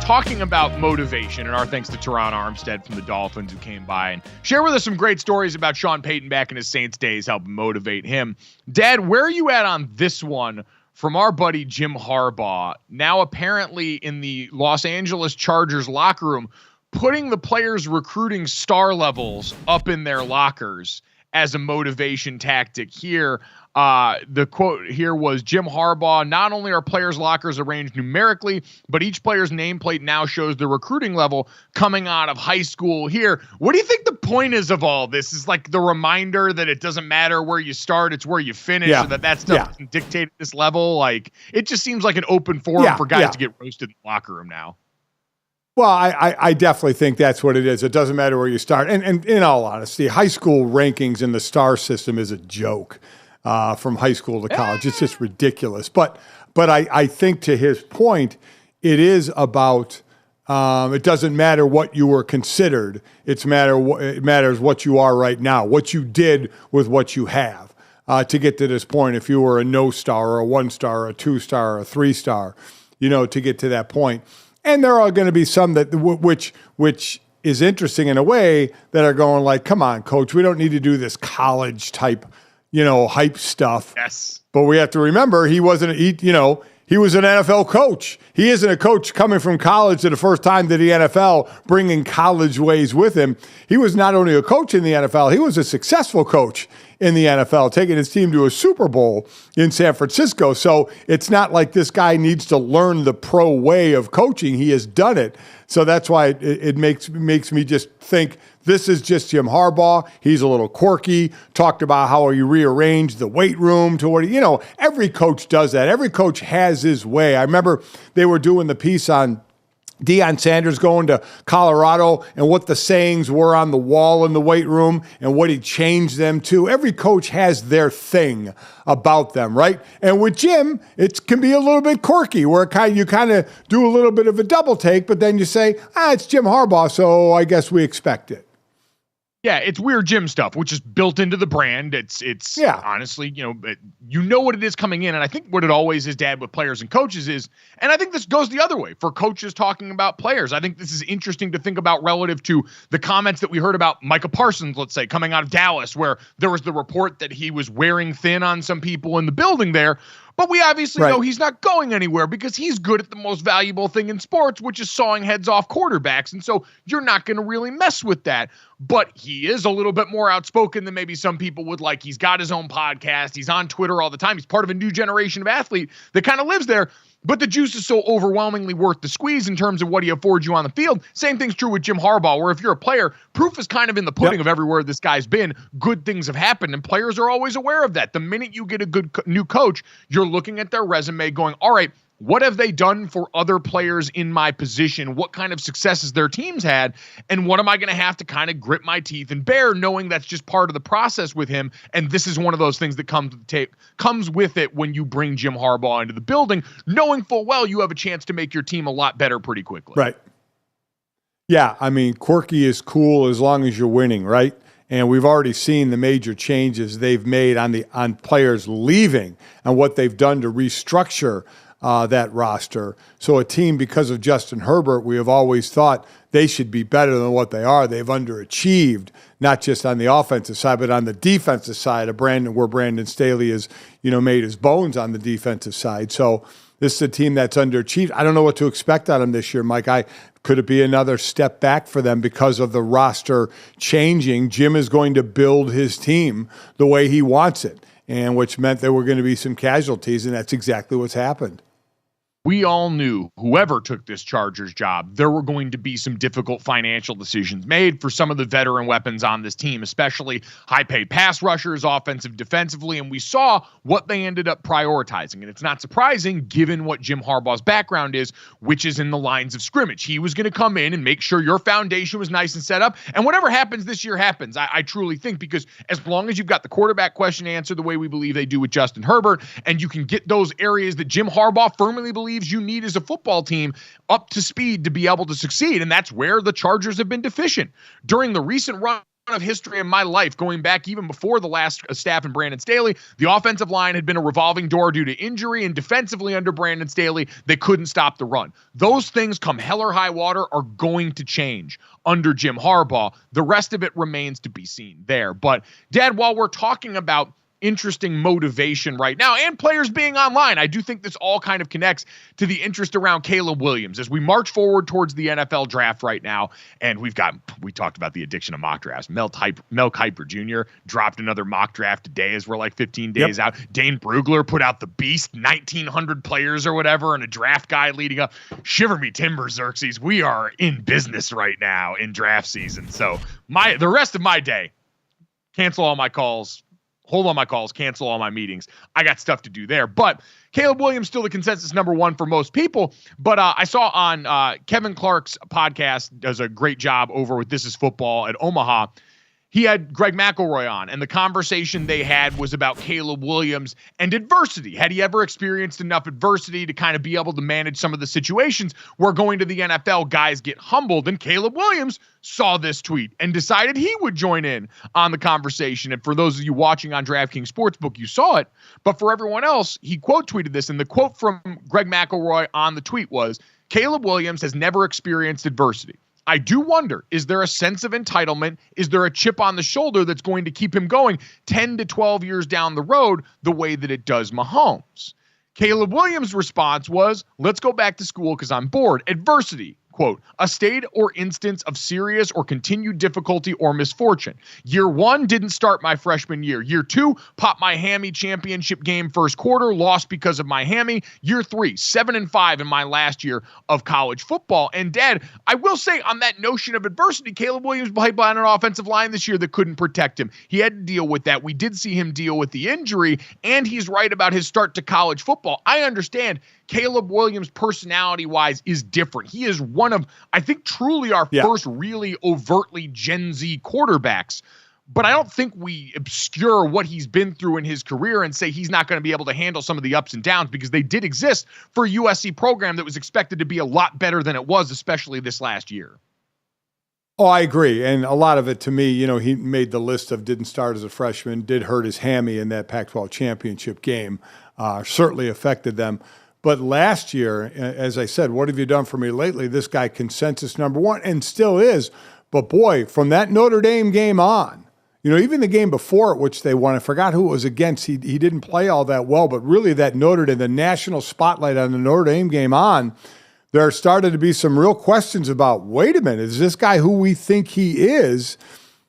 talking about motivation, and our thanks to Terron Armstead from the Dolphins who came by and shared with us some great stories about Sean Payton back in his Saints days, helping motivate him. Dad, where are you at on this one from our buddy Jim Harbaugh, now apparently in the Los Angeles Chargers locker room, putting the players' recruiting star levels up in their lockers as a motivation tactic here? The quote here was Jim Harbaugh, not only are players' lockers arranged numerically, but each player's nameplate now shows the recruiting level coming out of high school here. What do you think the point is of all this? Is like the reminder that it doesn't matter where you start, it's where you finish, so that stuff doesn't dictate at this level? Like, it just seems like an open forum for guys to get roasted in the locker room now. Well, I definitely think that's what it is. It doesn't matter where you start. And in all honesty, high school rankings in the star system is a joke. From high school to college. It's just ridiculous. But I think to his point, it is about it doesn't matter what you were considered. It matters what you are right now, what you did with what you have to get to this point. If you were a no star or a 1-star or a 2-star or a 3-star, to get to that point. And there are going to be some that which is interesting in a way that are going like, come on, coach, we don't need to do this college type hype stuff. Yes. But we have to remember he was an NFL coach. He isn't a coach coming from college to the first time to the NFL, bringing college ways with him. He was not only a coach in the NFL, he was a successful coach in the NFL, taking his team to a Super Bowl in San Francisco. So it's not like this guy needs to learn the pro way of coaching. He has done it. So that's why it makes me just think this is just Jim Harbaugh. He's a little quirky. Talked about how he rearranged the weight room to what every coach does that. Every coach has his way. I remember they were doing the piece on Deion Sanders going to Colorado and what the sayings were on the wall in the weight room and what he changed them to. Every coach has their thing about them, right? And with Jim, it can be a little bit quirky where you kind of do a little bit of a double take, but then you say, it's Jim Harbaugh, so I guess we expect it. Yeah, it's weird Jim stuff, which is built into the brand. It's honestly, you know what it is coming in. And I think what it always is, Dad, with players and coaches is, and I think this goes the other way for coaches talking about players. I think this is interesting to think about relative to the comments that we heard about Micah Parsons, let's say, coming out of Dallas, where there was the report that he was wearing thin on some people in the building there. But we obviously know he's not going anywhere because he's good at the most valuable thing in sports, which is sawing heads off quarterbacks. And so you're not going to really mess with that. But he is a little bit more outspoken than maybe some people would like. He's got his own podcast. He's on Twitter all the time. He's part of a new generation of athlete that kind of lives there. But the juice is so overwhelmingly worth the squeeze in terms of what he affords you on the field. Same thing's true with Jim Harbaugh, where if you're a player, proof is kind of in the pudding of everywhere this guy's been. Good things have happened, and players are always aware of that. The minute you get a good new coach, you're looking at their resume going, all right, what have they done for other players in my position? What kind of successes their teams had? And what am I going to have to kind of grit my teeth and bear, knowing that's just part of the process with him? And this is one of those things that comes with it when you bring Jim Harbaugh into the building, knowing full well you have a chance to make your team a lot better pretty quickly. Right. Yeah, I mean, quirky is cool as long as you're winning, right? And we've already seen the major changes they've made on players leaving and what they've done to restructure that roster. So a team, because of Justin Herbert, we have always thought they should be better than what they are. They've underachieved, not just on the offensive side, but on the defensive side of where Brandon Staley has, made his bones on the defensive side. So this is a team that's underachieved. I don't know what to expect out of them this year, Mike. Could it be another step back for them because of the roster changing? Jim is going to build his team the way he wants it, and which meant there were going to be some casualties, and that's exactly what's happened. We all knew whoever took this Chargers job, there were going to be some difficult financial decisions made for some of the veteran weapons on this team, especially high-paid pass rushers, offensive, defensively, and we saw what they ended up prioritizing. And it's not surprising given what Jim Harbaugh's background is, which is in the lines of scrimmage. He was going to come in and make sure your foundation was nice and set up, and whatever happens this year happens, I truly think, because as long as you've got the quarterback question answered the way we believe they do with Justin Herbert, and you can get those areas that Jim Harbaugh firmly believes you need as a football team up to speed to be able to succeed. And that's where the Chargers have been deficient. During the recent run of history in my life, going back even before the last staff and Brandon Staley, the offensive line had been a revolving door due to injury, and defensively under Brandon Staley, they couldn't stop the run. Those things, come hell or high water, are going to change under Jim Harbaugh. The rest of it remains to be seen there. But, Dad, while we're talking about interesting motivation right now and players being online, I do think this all kind of connects to the interest around Caleb Williams as we march forward towards the NFL draft right now. And we talked about the addiction of mock drafts. Mel Kiper Jr. dropped another mock draft today as we're like 15 days out. Dane Brugler put out the beast, 1,900 players or whatever, and a draft guide leading up. Shiver me timbers, Xerxes. We are in business right now in draft season. So the rest of my day, cancel all my calls, hold on my calls, cancel all my meetings. I got stuff to do there. But Caleb Williams still the consensus number one for most people. But I saw on Kevin Clark's podcast, does a great job over with This Is Football at Omaha. He had Greg McElroy on, and the conversation they had was about Caleb Williams and adversity. Had he ever experienced enough adversity to kind of be able to manage some of the situations where going to the NFL, guys get humbled? And Caleb Williams saw this tweet and decided he would join in on the conversation. And for those of you watching on DraftKings Sportsbook, you saw it. But for everyone else, he quote tweeted this, and the quote from Greg McElroy on the tweet was, "Caleb Williams has never experienced adversity. I do wonder, is there a sense of entitlement? Is there a chip on the shoulder that's going to keep him going 10 to 12 years down the road the way that it does Mahomes?" Caleb Williams' response was, "Let's go back to school because I'm bored. Adversity, quote, a state or instance of serious or continued difficulty or misfortune. Year one didn't start my freshman year. Year two, popped my hammy championship game first quarter, lost because of my hammy. Year three, 7-5 in my last year of college football." And Dad, I will say on that notion of adversity, Caleb Williams played behind an offensive line this year that couldn't protect him. He had to deal with that. We did see him deal with the injury, and he's right about his start to college football. I understand Caleb Williams, personality-wise, is different. He is one of, I think, truly our first really overtly Gen Z quarterbacks. But I don't think we obscure what he's been through in his career and say he's not going to be able to handle some of the ups and downs, because they did exist for a USC program that was expected to be a lot better than it was, especially this last year. Oh, I agree. And a lot of it, to me, he made the list of didn't start as a freshman, did hurt his hammy in that Pac-12 championship game, certainly affected them. But last year, as I said, what have you done for me lately? This guy, consensus number one, and still is. But boy, from that Notre Dame game on, even the game before it, which they won, I forgot who it was against. He didn't play all that well, but really that Notre Dame, the national spotlight on the Notre Dame game on, there started to be some real questions about, wait a minute, is this guy who we think he is?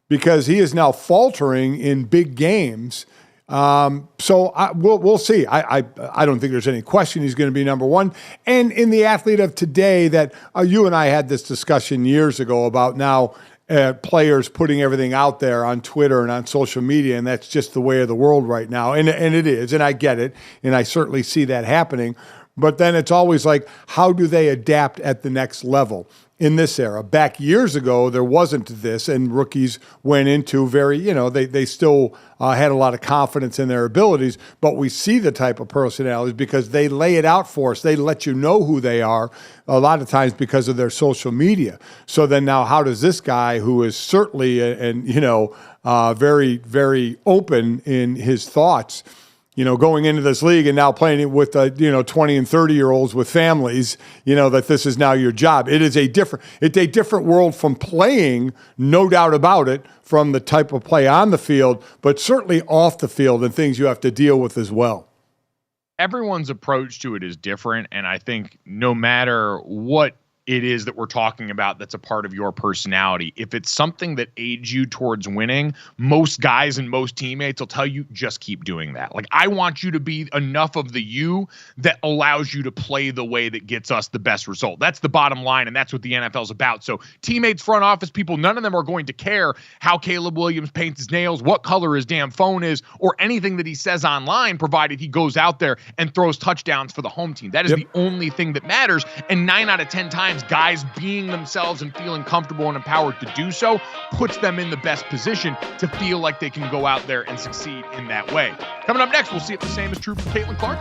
Because he is now faltering in big games. So we'll see. I don't think there's any question he's going to be number one. And in the athlete of today, that you and I had this discussion years ago about now players putting everything out there on Twitter and on social media, and that's just the way of the world right now. And it is, and I get it, and I certainly see that happening. But then it's always like, how do they adapt at the next level? In this era, back years ago, there wasn't this, and rookies went into very, they still had a lot of confidence in their abilities, but we see the type of personalities because they lay it out for us. They let you know who they are a lot of times because of their social media. So then now how does this guy, who is certainly, very, very open in his thoughts, going into this league and now playing with 20 and 30-year-olds with families, that this is now your job. It's a different world from playing, no doubt about it, from the type of play on the field, but certainly off the field and things you have to deal with as well. Everyone's approach to it is different, and I think no matter what it is that we're talking about that's a part of your personality, if it's something that aids you towards winning, most guys and most teammates will tell you, just keep doing that. Like, I want you to be enough of the you that allows you to play the way that gets us the best result. That's the bottom line, and that's what the NFL's about. So teammates, front office people, none of them are going to care how Caleb Williams paints his nails, what color his damn phone is, or anything that he says online, provided he goes out there and throws touchdowns for the home team. That is the only thing that matters. And 9 out of 10 times, guys being themselves and feeling comfortable and empowered to do so puts them in the best position to feel like they can go out there and succeed in that way. Coming up next, we'll see if the same is true for Caitlin Clark.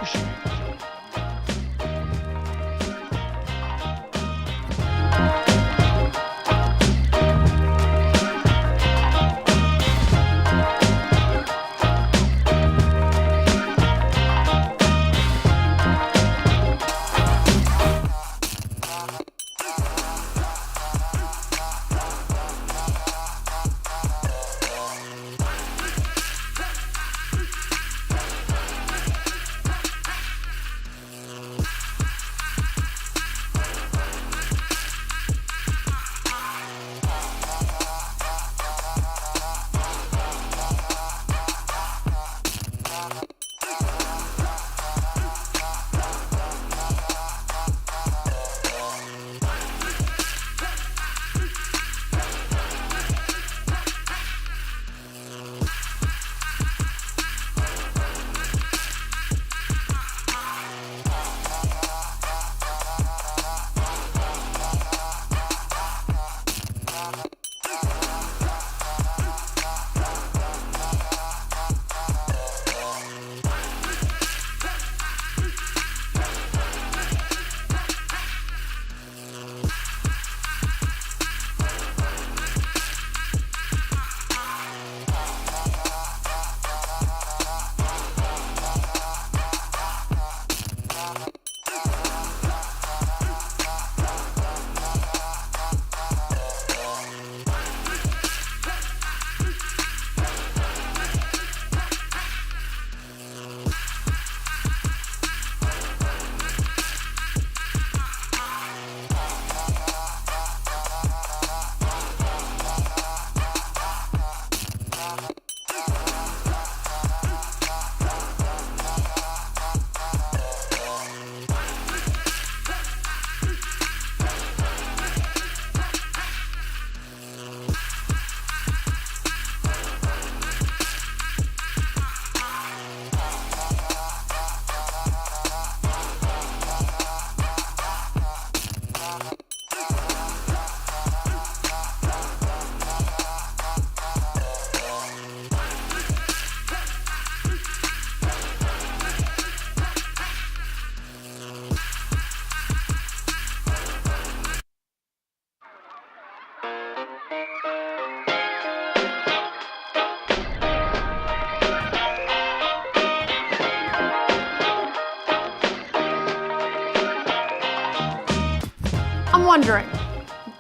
wondering,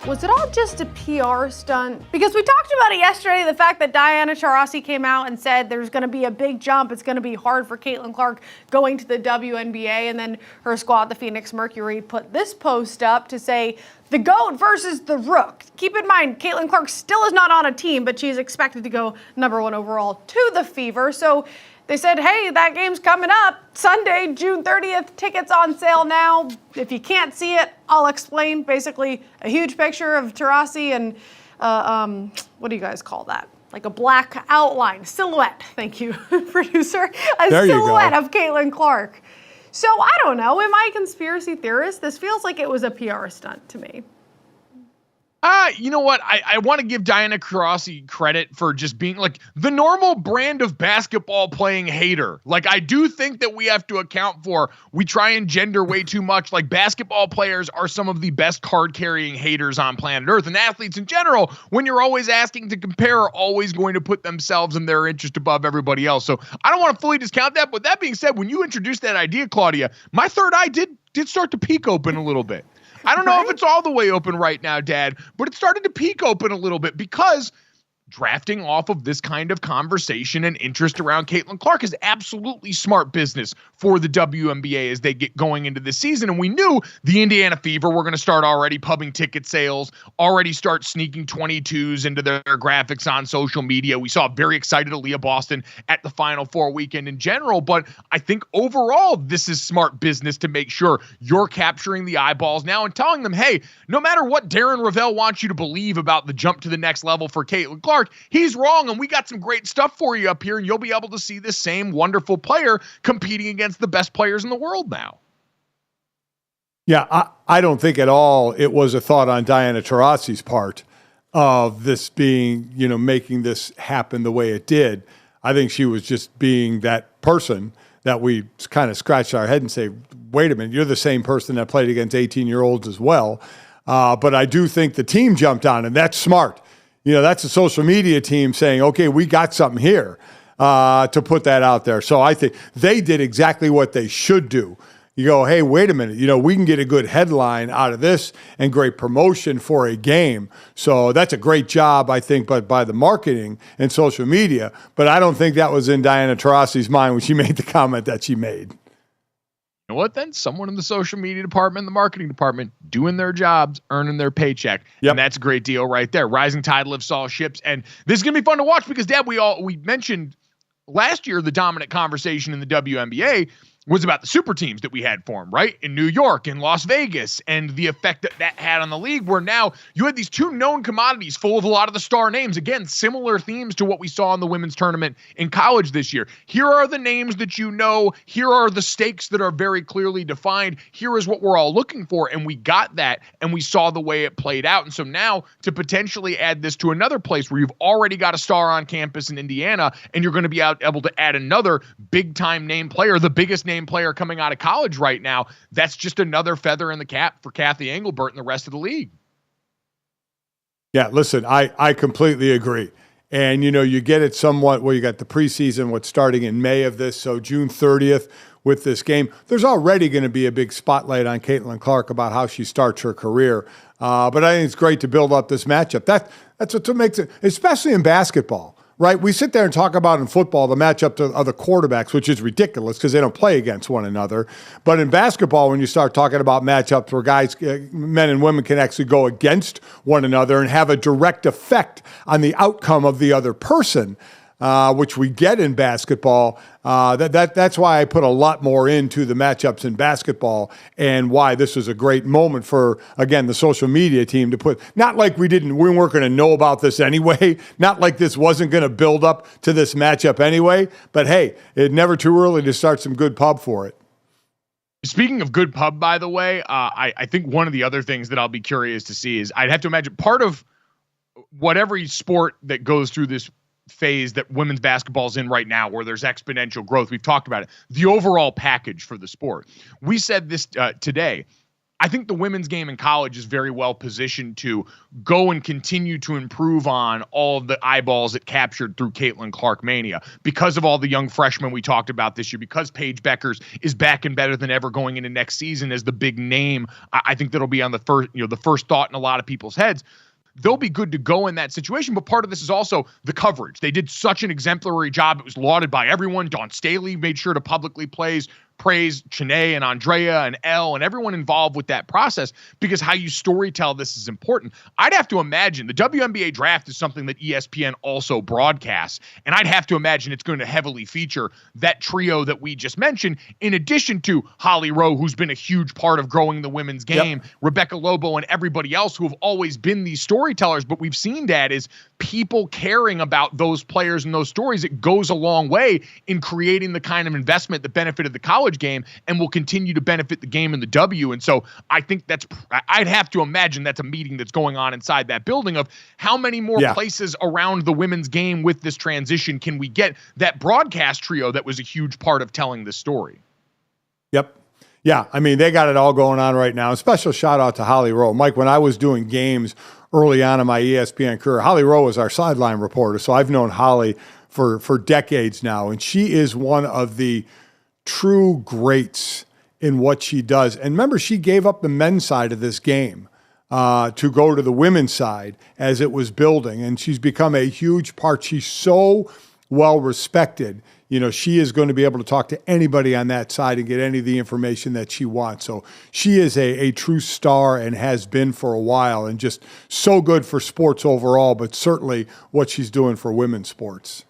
was it all just a PR stunt? Because we talked about it yesterday, the fact that Diana Taurasi came out and said there's going to be a big jump. It's going to be hard for Caitlin Clark going to the WNBA. And then her squad, the Phoenix Mercury, put this post up to say, the GOAT versus the Rook. Keep in mind, Caitlin Clark still is not on a team, but she's expected to go #1 overall to the Fever. So they said, hey, that game's coming up Sunday, June 30th. Tickets on sale now. If you can't see it, I'll explain. Basically, a huge picture of Taurasi and what do you guys call that? Like a black outline, silhouette. Thank you, producer. A silhouette of Caitlin Clark. So I don't know. Am I a conspiracy theorist? This feels like it was a PR stunt to me. You know what? I want to give Diana Taurasi credit for just being like the normal brand of basketball playing hater. Like, I do think that we have to account for, we try and gender way too much. Like, basketball players are some of the best card carrying haters on planet Earth, and athletes in general, when you're always asking to compare, are always going to put themselves and their interest above everybody else. So I don't want to fully discount that. But that being said, when you introduced that idea, Claudia, my third eye did start to peek open a little bit. I don't know if it's all the way open right now, Dad, but it started to peek open a little bit because drafting off of this kind of conversation and interest around Caitlin Clark is absolutely smart business for the WNBA as they get going into this season. And we knew the Indiana Fever were going to start already pubbing ticket sales, already start sneaking 22s into their graphics on social media. We saw very excited Aaliyah Boston at the Final Four weekend in general. But I think overall, this is smart business to make sure you're capturing the eyeballs now and telling them, hey, no matter what Darren Ravel wants you to believe about the jump to the next level for Caitlin Clark, he's wrong, and we got some great stuff for you up here, and you'll be able to see this same wonderful player competing against the best players in the world now. Yeah, I don't think at all it was a thought on Diana Taurasi's part of this being, making this happen the way it did. I think she was just being that person that we kind of scratched our head and say, wait a minute, you're the same person that played against 18-year-olds as well. But I do think the team jumped on, and that's smart. That's a social media team saying, okay, we got something here to put that out there. So I think they did exactly what they should do. You go, hey, wait a minute, we can get a good headline out of this and great promotion for a game. So that's a great job, I think, but by the marketing and social media. But I don't think that was in Diana Taurasi's mind when she made the comment that she made. You know what then? Someone in the social media department, the marketing department, doing their jobs, earning their paycheck. Yep. And that's a great deal right there. Rising tide lifts all ships. And this is going to be fun to watch because, Dad, we mentioned last year the dominant conversation in the WNBA was about the super teams that we had formed, right? In New York, in Las Vegas, and the effect that had on the league, where now you had these two known commodities full of a lot of the star names. Again, similar themes to what we saw in the women's tournament in college this year. Here are the names that you know. Here are the stakes that are very clearly defined. Here is what we're all looking for. And we got that, and we saw the way it played out. And so now to potentially add this to another place where you've already got a star on campus in Indiana, and you're going to be able to add another big-time name player, the biggest name player coming out of college right now, that's just another feather in the cap for Kathy Engelbert and the rest of the league. Yeah, listen, I completely agree. And, you get it somewhat where you got the preseason, what's starting in May of this, so June 30th with this game. There's already going to be a big spotlight on Caitlin Clark about how she starts her career. But I think it's great to build up this matchup. That's what makes it, especially in basketball. Right, we sit there and talk about in football the matchup to other quarterbacks, which is ridiculous because they don't play against one another. But in basketball, when you start talking about matchups where guys, men and women, can actually go against one another and have a direct effect on the outcome of the other person, which we get in basketball, that's why I put a lot more into the matchups in basketball and why this was a great moment for, again, the social media team to put, not like we weren't going to know about this anyway, not like this wasn't going to build up to this matchup anyway, but hey, it's never too early to start some good pub for it. Speaking of good pub, by the way, I think one of the other things that I'll be curious to see is I'd have to imagine part of whatever sport that goes through this phase that women's basketball's in right now, where there's exponential growth. We've talked about it. The overall package for the sport. We said this today. I think the women's game in college is very well positioned to go and continue to improve on all of the eyeballs it captured through Caitlin Clark mania because of all the young freshmen we talked about this year, because Paige Beckers is back and better than ever going into next season as the big name. I think that'll be on the first thought in a lot of people's heads. They'll be good to go in that situation. But part of this is also the coverage. They did such an exemplary job. It was lauded by everyone. Dawn Staley made sure to publicly praise Chanae and Andrea and Elle and everyone involved with that process, because how you storytell this is important. I'd have to imagine the WNBA draft is something that ESPN also broadcasts, and I'd have to imagine it's going to heavily feature that trio that we just mentioned, in addition to Holly Rowe, who's been a huge part of growing the women's game, Rebecca Lobo, and everybody else who have always been these storytellers. But we've seen, Dad, is people caring about those players and those stories. It goes a long way in creating the kind of investment that benefited the college game and will continue to benefit the game in the W. And so I think I'd have to imagine that's a meeting that's going on inside that building of how many more places around the women's game with this transition can we get that broadcast trio that was a huge part of telling this story. Yep. Yeah, I mean, they got it all going on right now. A special shout out to Holly Rowe. Mike, when I was doing games early on in my ESPN career, Holly Rowe was our sideline reporter, so I've known Holly for decades now, and she is one of the true greats in what she does. And remember, she gave up the men's side of this game to go to the women's side as it was building, and she's become a huge part. She's so well respected. You know, she is going to be able to talk to anybody on that side and get any of the information that she wants. So she is a true star and has been for a while, and just so good for sports overall, but certainly what she's doing for women's sports.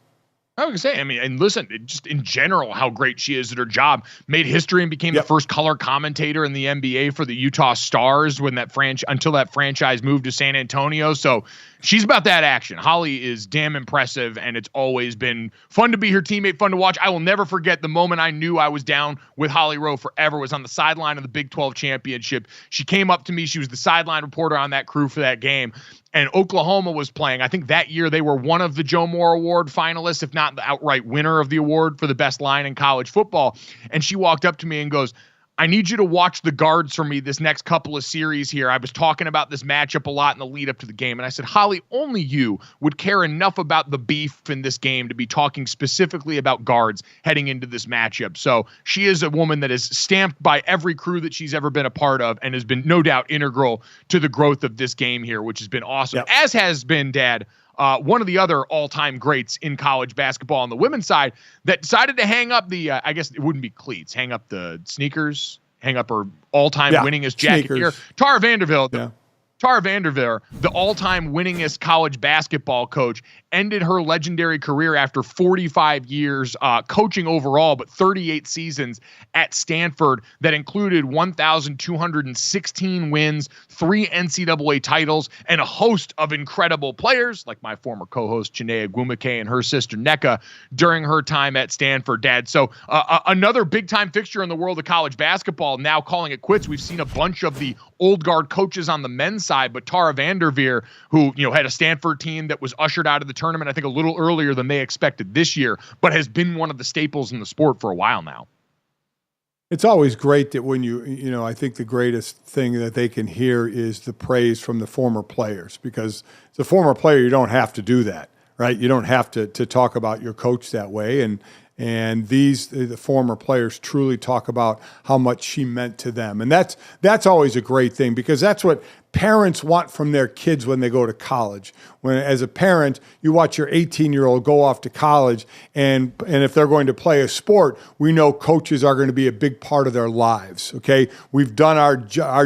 I was going to say, I mean, and listen, just in general, how great she is at her job. Made history and became the first color commentator in the NBA for the Utah Stars when until that franchise moved to San Antonio. So she's about that action. Holly is damn impressive, and it's always been fun to be her teammate, fun to watch. I will never forget the moment I knew I was down with Holly Rowe forever. Was on the sideline of the Big 12 championship. She came up to me. She was the sideline reporter on that crew for that game. And Oklahoma was playing. I think that year they were one of the Joe Moore Award finalists, if not the outright winner of the award for the best line in college football. And she walked up to me and goes, I need you to watch the guards for me this next couple of series here. I was talking about this matchup a lot in the lead up to the game. And I said, Holly, only you would care enough about the beef in this game to be talking specifically about guards heading into this matchup. So she is a woman that is stamped by every crew that she's ever been a part of and has been no doubt integral to the growth of this game here, which has been awesome, as has been, Dad, one of the other all-time greats in college basketball on the women's side that decided to hang up the, I guess it wouldn't be cleats, hang up the sneakers, hang up her all-time winningest jacket here. Tara Vanderveer, Tara Vanderveer, the all-time winningest college basketball coach, ended her legendary career after 45 years coaching overall, but 38 seasons at Stanford that included 1,216 wins, 3 NCAA titles, and a host of incredible players like my former co-host Chanae Agwumike and her sister Nneka during her time at Stanford, Dad. So another big-time fixture in the world of college basketball, now calling it quits. We've seen a bunch of the old guard coaches on the men's side, but Tara Vanderveer, who had a Stanford team that was ushered out of the tournament, I think a little earlier than they expected this year, but has been one of the staples in the sport for a while now. It's always great that when I think the greatest thing that they can hear is the praise from the former players, because as a former player, you don't have to do that, right? You don't have to talk about your coach that way. And the former players truly talk about how much she meant to them. And that's always a great thing, because that's what parents want from their kids when they go to college. When, as a parent, you watch your 18-year-old go off to college, and if they're going to play a sport, we know coaches are going to be a big part of their lives, okay? We've done our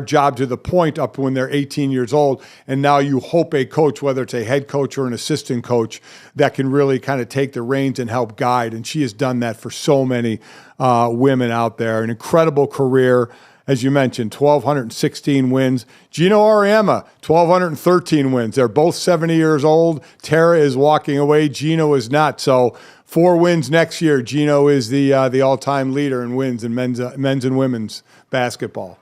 job to the point up when they're 18 years old, and now you hope a coach, whether it's a head coach or an assistant coach, that can really kind of take the reins and help guide. And she has done that for so many women out there. An incredible career. As you mentioned, 1,216 wins. Gino Auriemma, 1,213 wins. They're both 70 years old. Tara is walking away. Gino is not. So 4 wins next year. Gino is the all-time leader in wins in men's and women's basketball.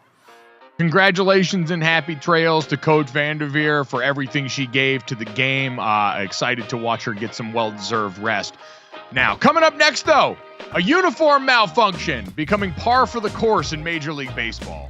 Congratulations and happy trails to Coach Vanderveer for everything she gave to the game. Excited to watch her get some well-deserved rest. Now, coming up next, though, a uniform malfunction becoming par for the course in Major League Baseball.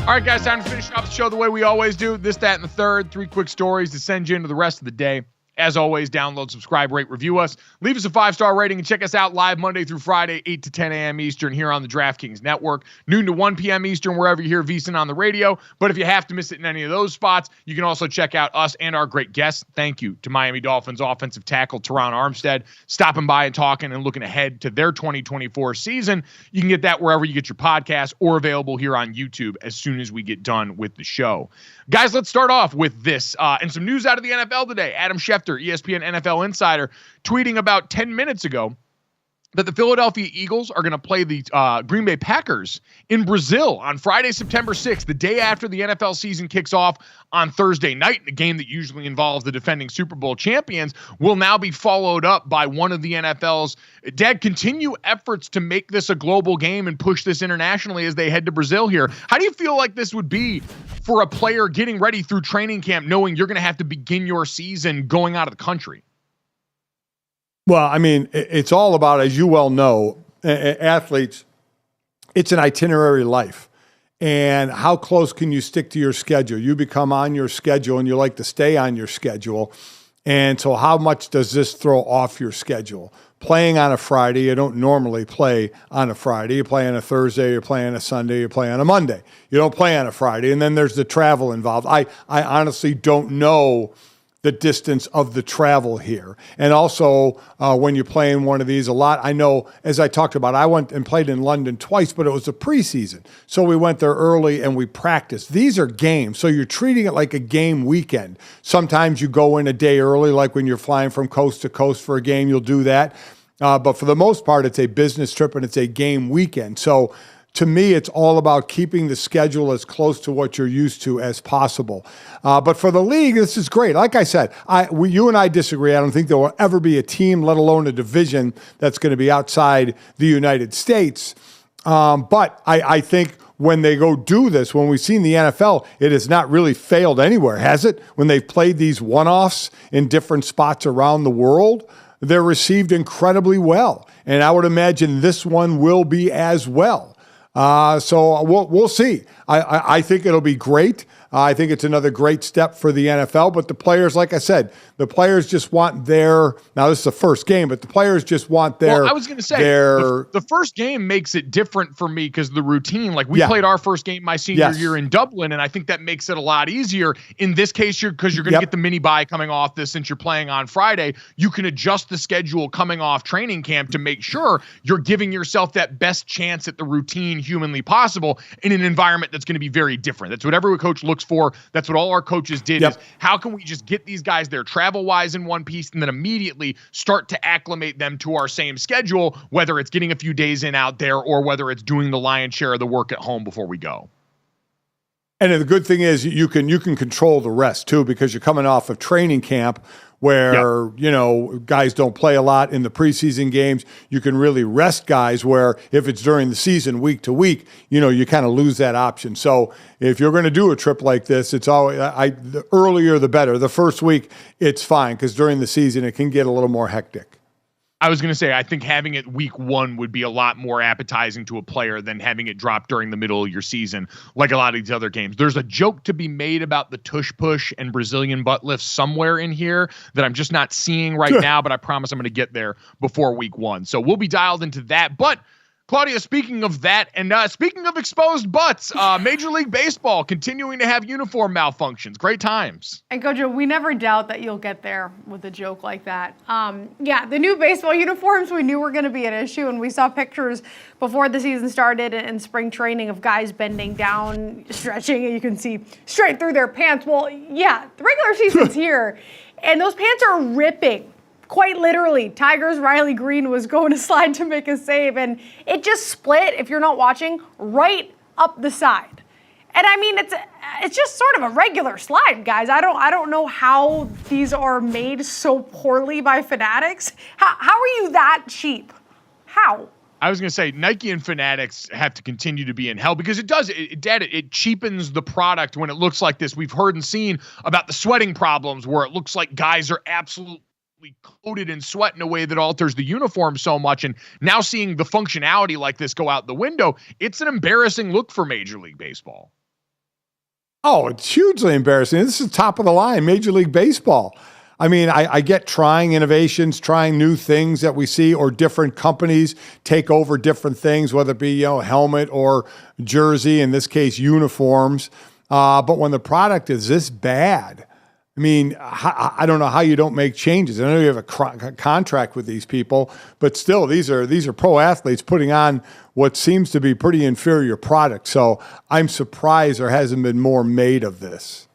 All right, guys, time to finish off the show the way we always do. This, that, and the third. 3 quick stories to send you into the rest of the day. As always, download, subscribe, rate, review us. Leave us a 5-star rating and check us out live Monday through Friday, 8 to 10 a.m. Eastern here on the DraftKings Network. Noon to 1 p.m. Eastern, wherever you hear VSiN on the radio. But if you have to miss it in any of those spots, you can also check out us and our great guests. Thank you to Miami Dolphins offensive tackle Terron Armstead, stopping by and talking and looking ahead to their 2024 season. You can get that wherever you get your podcast or available here on YouTube as soon as we get done with the show. Guys, let's start off with this and some news out of the NFL today. Adam Schefter, ESPN NFL Insider, tweeting about 10 minutes ago that the Philadelphia Eagles are going to play the Green Bay Packers in Brazil on Friday, September 6th, the day after the NFL season kicks off on Thursday night. A game that usually involves the defending Super Bowl champions will now be followed up by one of the NFL's continue efforts to make this a global game and push this internationally as they head to Brazil here. How do you feel like this would be for a player getting ready through training camp, knowing you're going to have to begin your season going out of the country? Well, I mean, it's all about, as you well know, athletes, it's an itinerary life. And how close can you stick to your schedule? You become on your schedule and you like to stay on your schedule. And so how much does this throw off your schedule? Playing on a Friday, you don't normally play on a Friday. You play on a Thursday, you play on a Sunday, you play on a Monday. You don't play on a Friday. And then there's the travel involved. I honestly don't know the distance of the travel here. And also, when you're playing one of these a lot, I know, as I talked about, I went and played in London twice, but it was the preseason. So we went there early and we practiced. These are games, so you're treating it like a game weekend. Sometimes you go in a day early, like when you're flying from coast to coast for a game, you'll do that. But for the most part, it's a business trip and it's a game weekend. So to me, it's all about keeping the schedule as close to what you're used to as possible. But for the league, this is great. Like I said, you and I disagree. I don't think there will ever be a team, let alone a division, that's going to be outside the United States. But I think when they go do this, when we've seen the NFL, it has not really failed anywhere, has it? When they've played these one-offs in different spots around the world, they're received incredibly well. And I would imagine this one will be as well. So we'll see. I think it'll be great. I think it's another great step for the NFL. But the players, like I said, the players just want their – now this is the first game, but the players just want their – Well, I was going to say, the first game makes it different for me because the routine – like we played our first game my senior year in Dublin, and I think that makes it a lot easier. In this case, because you're going to get the mini bye coming off this since you're playing on Friday, you can adjust the schedule coming off training camp to make sure you're giving yourself that best chance at the routine humanly possible in an environment that's going to be very different. That's what every coach looks for. That's what all our coaches did is how can we just get these guys there travel-wise in one piece and then immediately start to acclimate them to our same schedule, whether it's getting a few days in out there or whether it's doing the lion's share of the work at home before we go. And the good thing is you can control the rest too, because you're coming off of training camp where, guys don't play a lot in the preseason games. You can really rest guys where if it's during the season week to week, you kind of lose that option. So if you're going to do a trip like this, it's always the earlier the better. The first week, it's fine because during the season, it can get a little more hectic. I was going to say, I think having it week 1 would be a lot more appetizing to a player than having it drop during the middle of your season, like a lot of these other games. There's a joke to be made about the tush push and Brazilian butt lifts somewhere in here that I'm just not seeing right now, but I promise I'm going to get there before week 1. So we'll be dialed into that. But Claudia, speaking of that, and speaking of exposed butts, Major League Baseball continuing to have uniform malfunctions. Great times. And GoJo, we never doubt that you'll get there with a joke like that. The new baseball uniforms we knew were going to be an issue, and we saw pictures before the season started in spring training of guys bending down, stretching, and you can see straight through their pants. Well, the regular season's here, and those pants are ripping. Quite literally, Tigers' Riley Green was going to slide to make a save, and it just split, if you're not watching, right up the side. And I mean, it's just sort of a regular slide, guys. I don't know how these are made so poorly by Fanatics. How are you that cheap? How? I was going to say Nike and Fanatics have to continue to be in hell because it cheapens the product when it looks like this. We've heard and seen about the sweating problems where it looks like guys are absolutely coated in sweat in a way that alters the uniform so much. And now seeing the functionality like this go out the window, it's an embarrassing look for Major League Baseball. Oh, it's hugely embarrassing. This is top of the line, Major League Baseball. I mean, I get trying innovations, trying new things that we see, or different companies take over different things, whether it be, helmet or jersey, in this case, uniforms. But when the product is this bad, I mean, I don't know how you don't make changes. I know you have a contract with these people, but still, these are pro athletes putting on what seems to be pretty inferior product. So I'm surprised there hasn't been more made of this.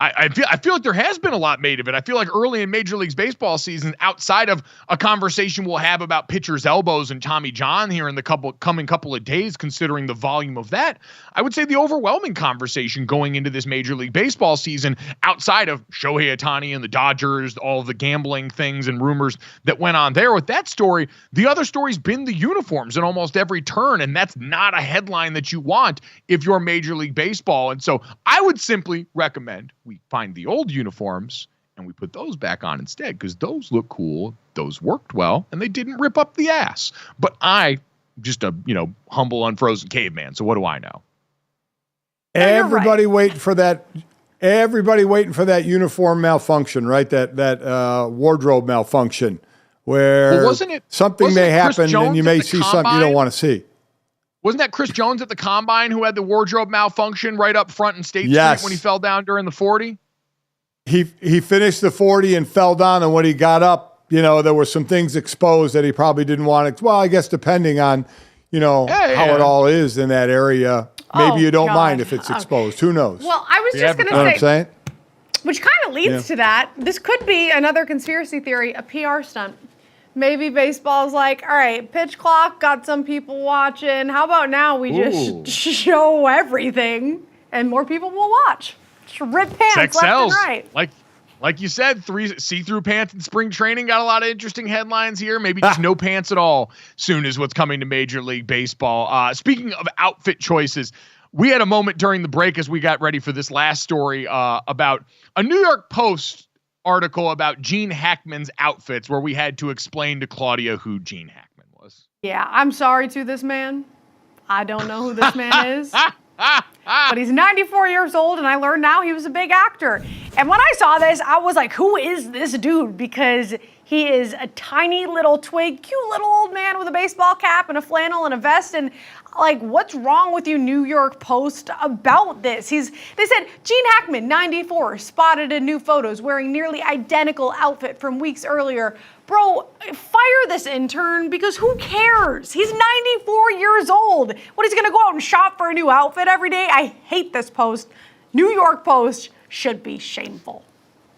I feel like there has been a lot made of it. I feel like early in Major League Baseball season, outside of a conversation we'll have about pitchers' elbows and Tommy John here in the coming couple of days, considering the volume of that, I would say the overwhelming conversation going into this Major League Baseball season, outside of Shohei Ohtani and the Dodgers, all the gambling things and rumors that went on there with that story, the other story's been the uniforms in almost every turn, and that's not a headline that you want if you're Major League Baseball. And so I would simply recommend we find the old uniforms and we put those back on instead, because those look cool, those worked well, and they didn't rip up the ass. But I just a humble unfrozen caveman, so what do I know? Everybody waiting for that. Everybody waiting for that uniform malfunction, right? That wardrobe malfunction, where something may happen and you may see something you don't want to see. Wasn't that Chris Jones at the Combine who had the wardrobe malfunction right up front in State Street when he fell down during the 40? He finished the 40 and fell down, and when he got up, there were some things exposed that he probably didn't want to. Well, I guess depending on, how it all is in that area, maybe you don't mind if it's exposed. Who knows? Well, I was just going to say, what I'm saying? Which kind of leads to that. This could be another conspiracy theory, a PR stunt. Maybe baseball's like, all right, pitch clock, got some people watching. How about now we just show everything and more people will watch? Just rip pants Sex left sells. and right. Like you said, 3 see-through pants in spring training got a lot of interesting headlines here. Maybe just no pants at all soon is what's coming to Major League Baseball. Speaking of outfit choices, we had a moment during the break as we got ready for this last story about a New York Post article about Gene Hackman's outfits, where we had to explain to Claudia who Gene Hackman was. Yeah, I'm sorry to this man. I don't know who this man is. But he's 94 years old, and I learned now he was a big actor. And when I saw this, I was like, who is this dude? Because he is a tiny little twig, cute little old man with a baseball cap and a flannel and a vest. And what's wrong with you, New York Post, about this? They said, Gene Hackman, 94, spotted in new photos wearing nearly identical outfit from weeks earlier. Bro, fire this intern, because who cares? He's 94 years old. What, he's going to go out and shop for a new outfit every day? I hate this Post. New York Post should be shameful.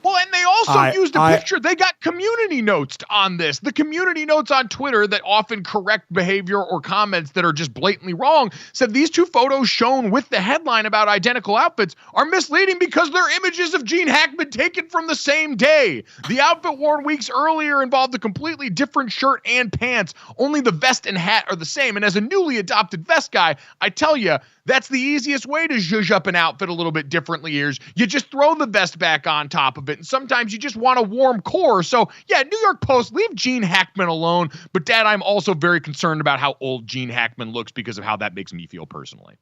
Well, and they also used a picture. They got community notes on this. The community notes on Twitter that often correct behavior or comments that are just blatantly wrong said these two photos shown with the headline about identical outfits are misleading because they're images of Gene Hackman taken from the same day. The outfit worn weeks earlier involved a completely different shirt and pants. Only the vest and hat are the same. And as a newly adopted vest guy, I tell you, that's the easiest way to zhuzh up an outfit a little bit differently is you just throw the vest back on top of it. And sometimes you just want a warm core. So yeah, New York Post, leave Gene Hackman alone. But Dad, I'm also very concerned about how old Gene Hackman looks because of how that makes me feel personally.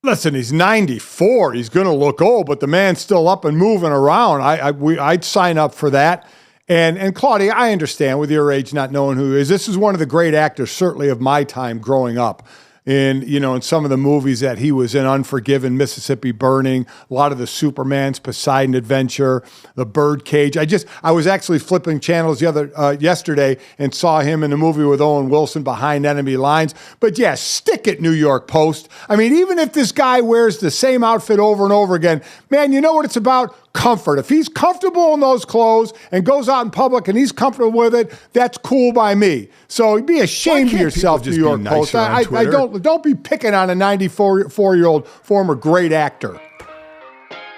Listen, he's 94. He's going to look old, but the man's still up and moving around. I'd sign up for that. And Claudia, I understand with your age not knowing who he is. This is one of the great actors, certainly of my time growing up. In some of the movies that he was in, Unforgiven, Mississippi Burning, a lot of the Superman's Poseidon Adventure, The Birdcage. I was actually flipping channels yesterday and saw him in a movie with Owen Wilson, Behind Enemy Lines. But yeah, stick it, New York Post. I mean, even if this guy wears the same outfit over and over again, man, you know what it's about? Comfort. If he's comfortable in those clothes and goes out in public and he's comfortable with it, that's cool by me. So be ashamed of yourself, New York Post. Don't be picking on a 94-year-old former great actor.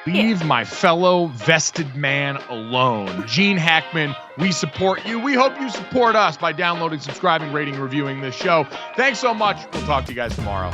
Leave my fellow vested man alone. Gene Hackman, we support you. We hope you support us by downloading, subscribing, rating, reviewing this show. Thanks so much. We'll talk to you guys tomorrow.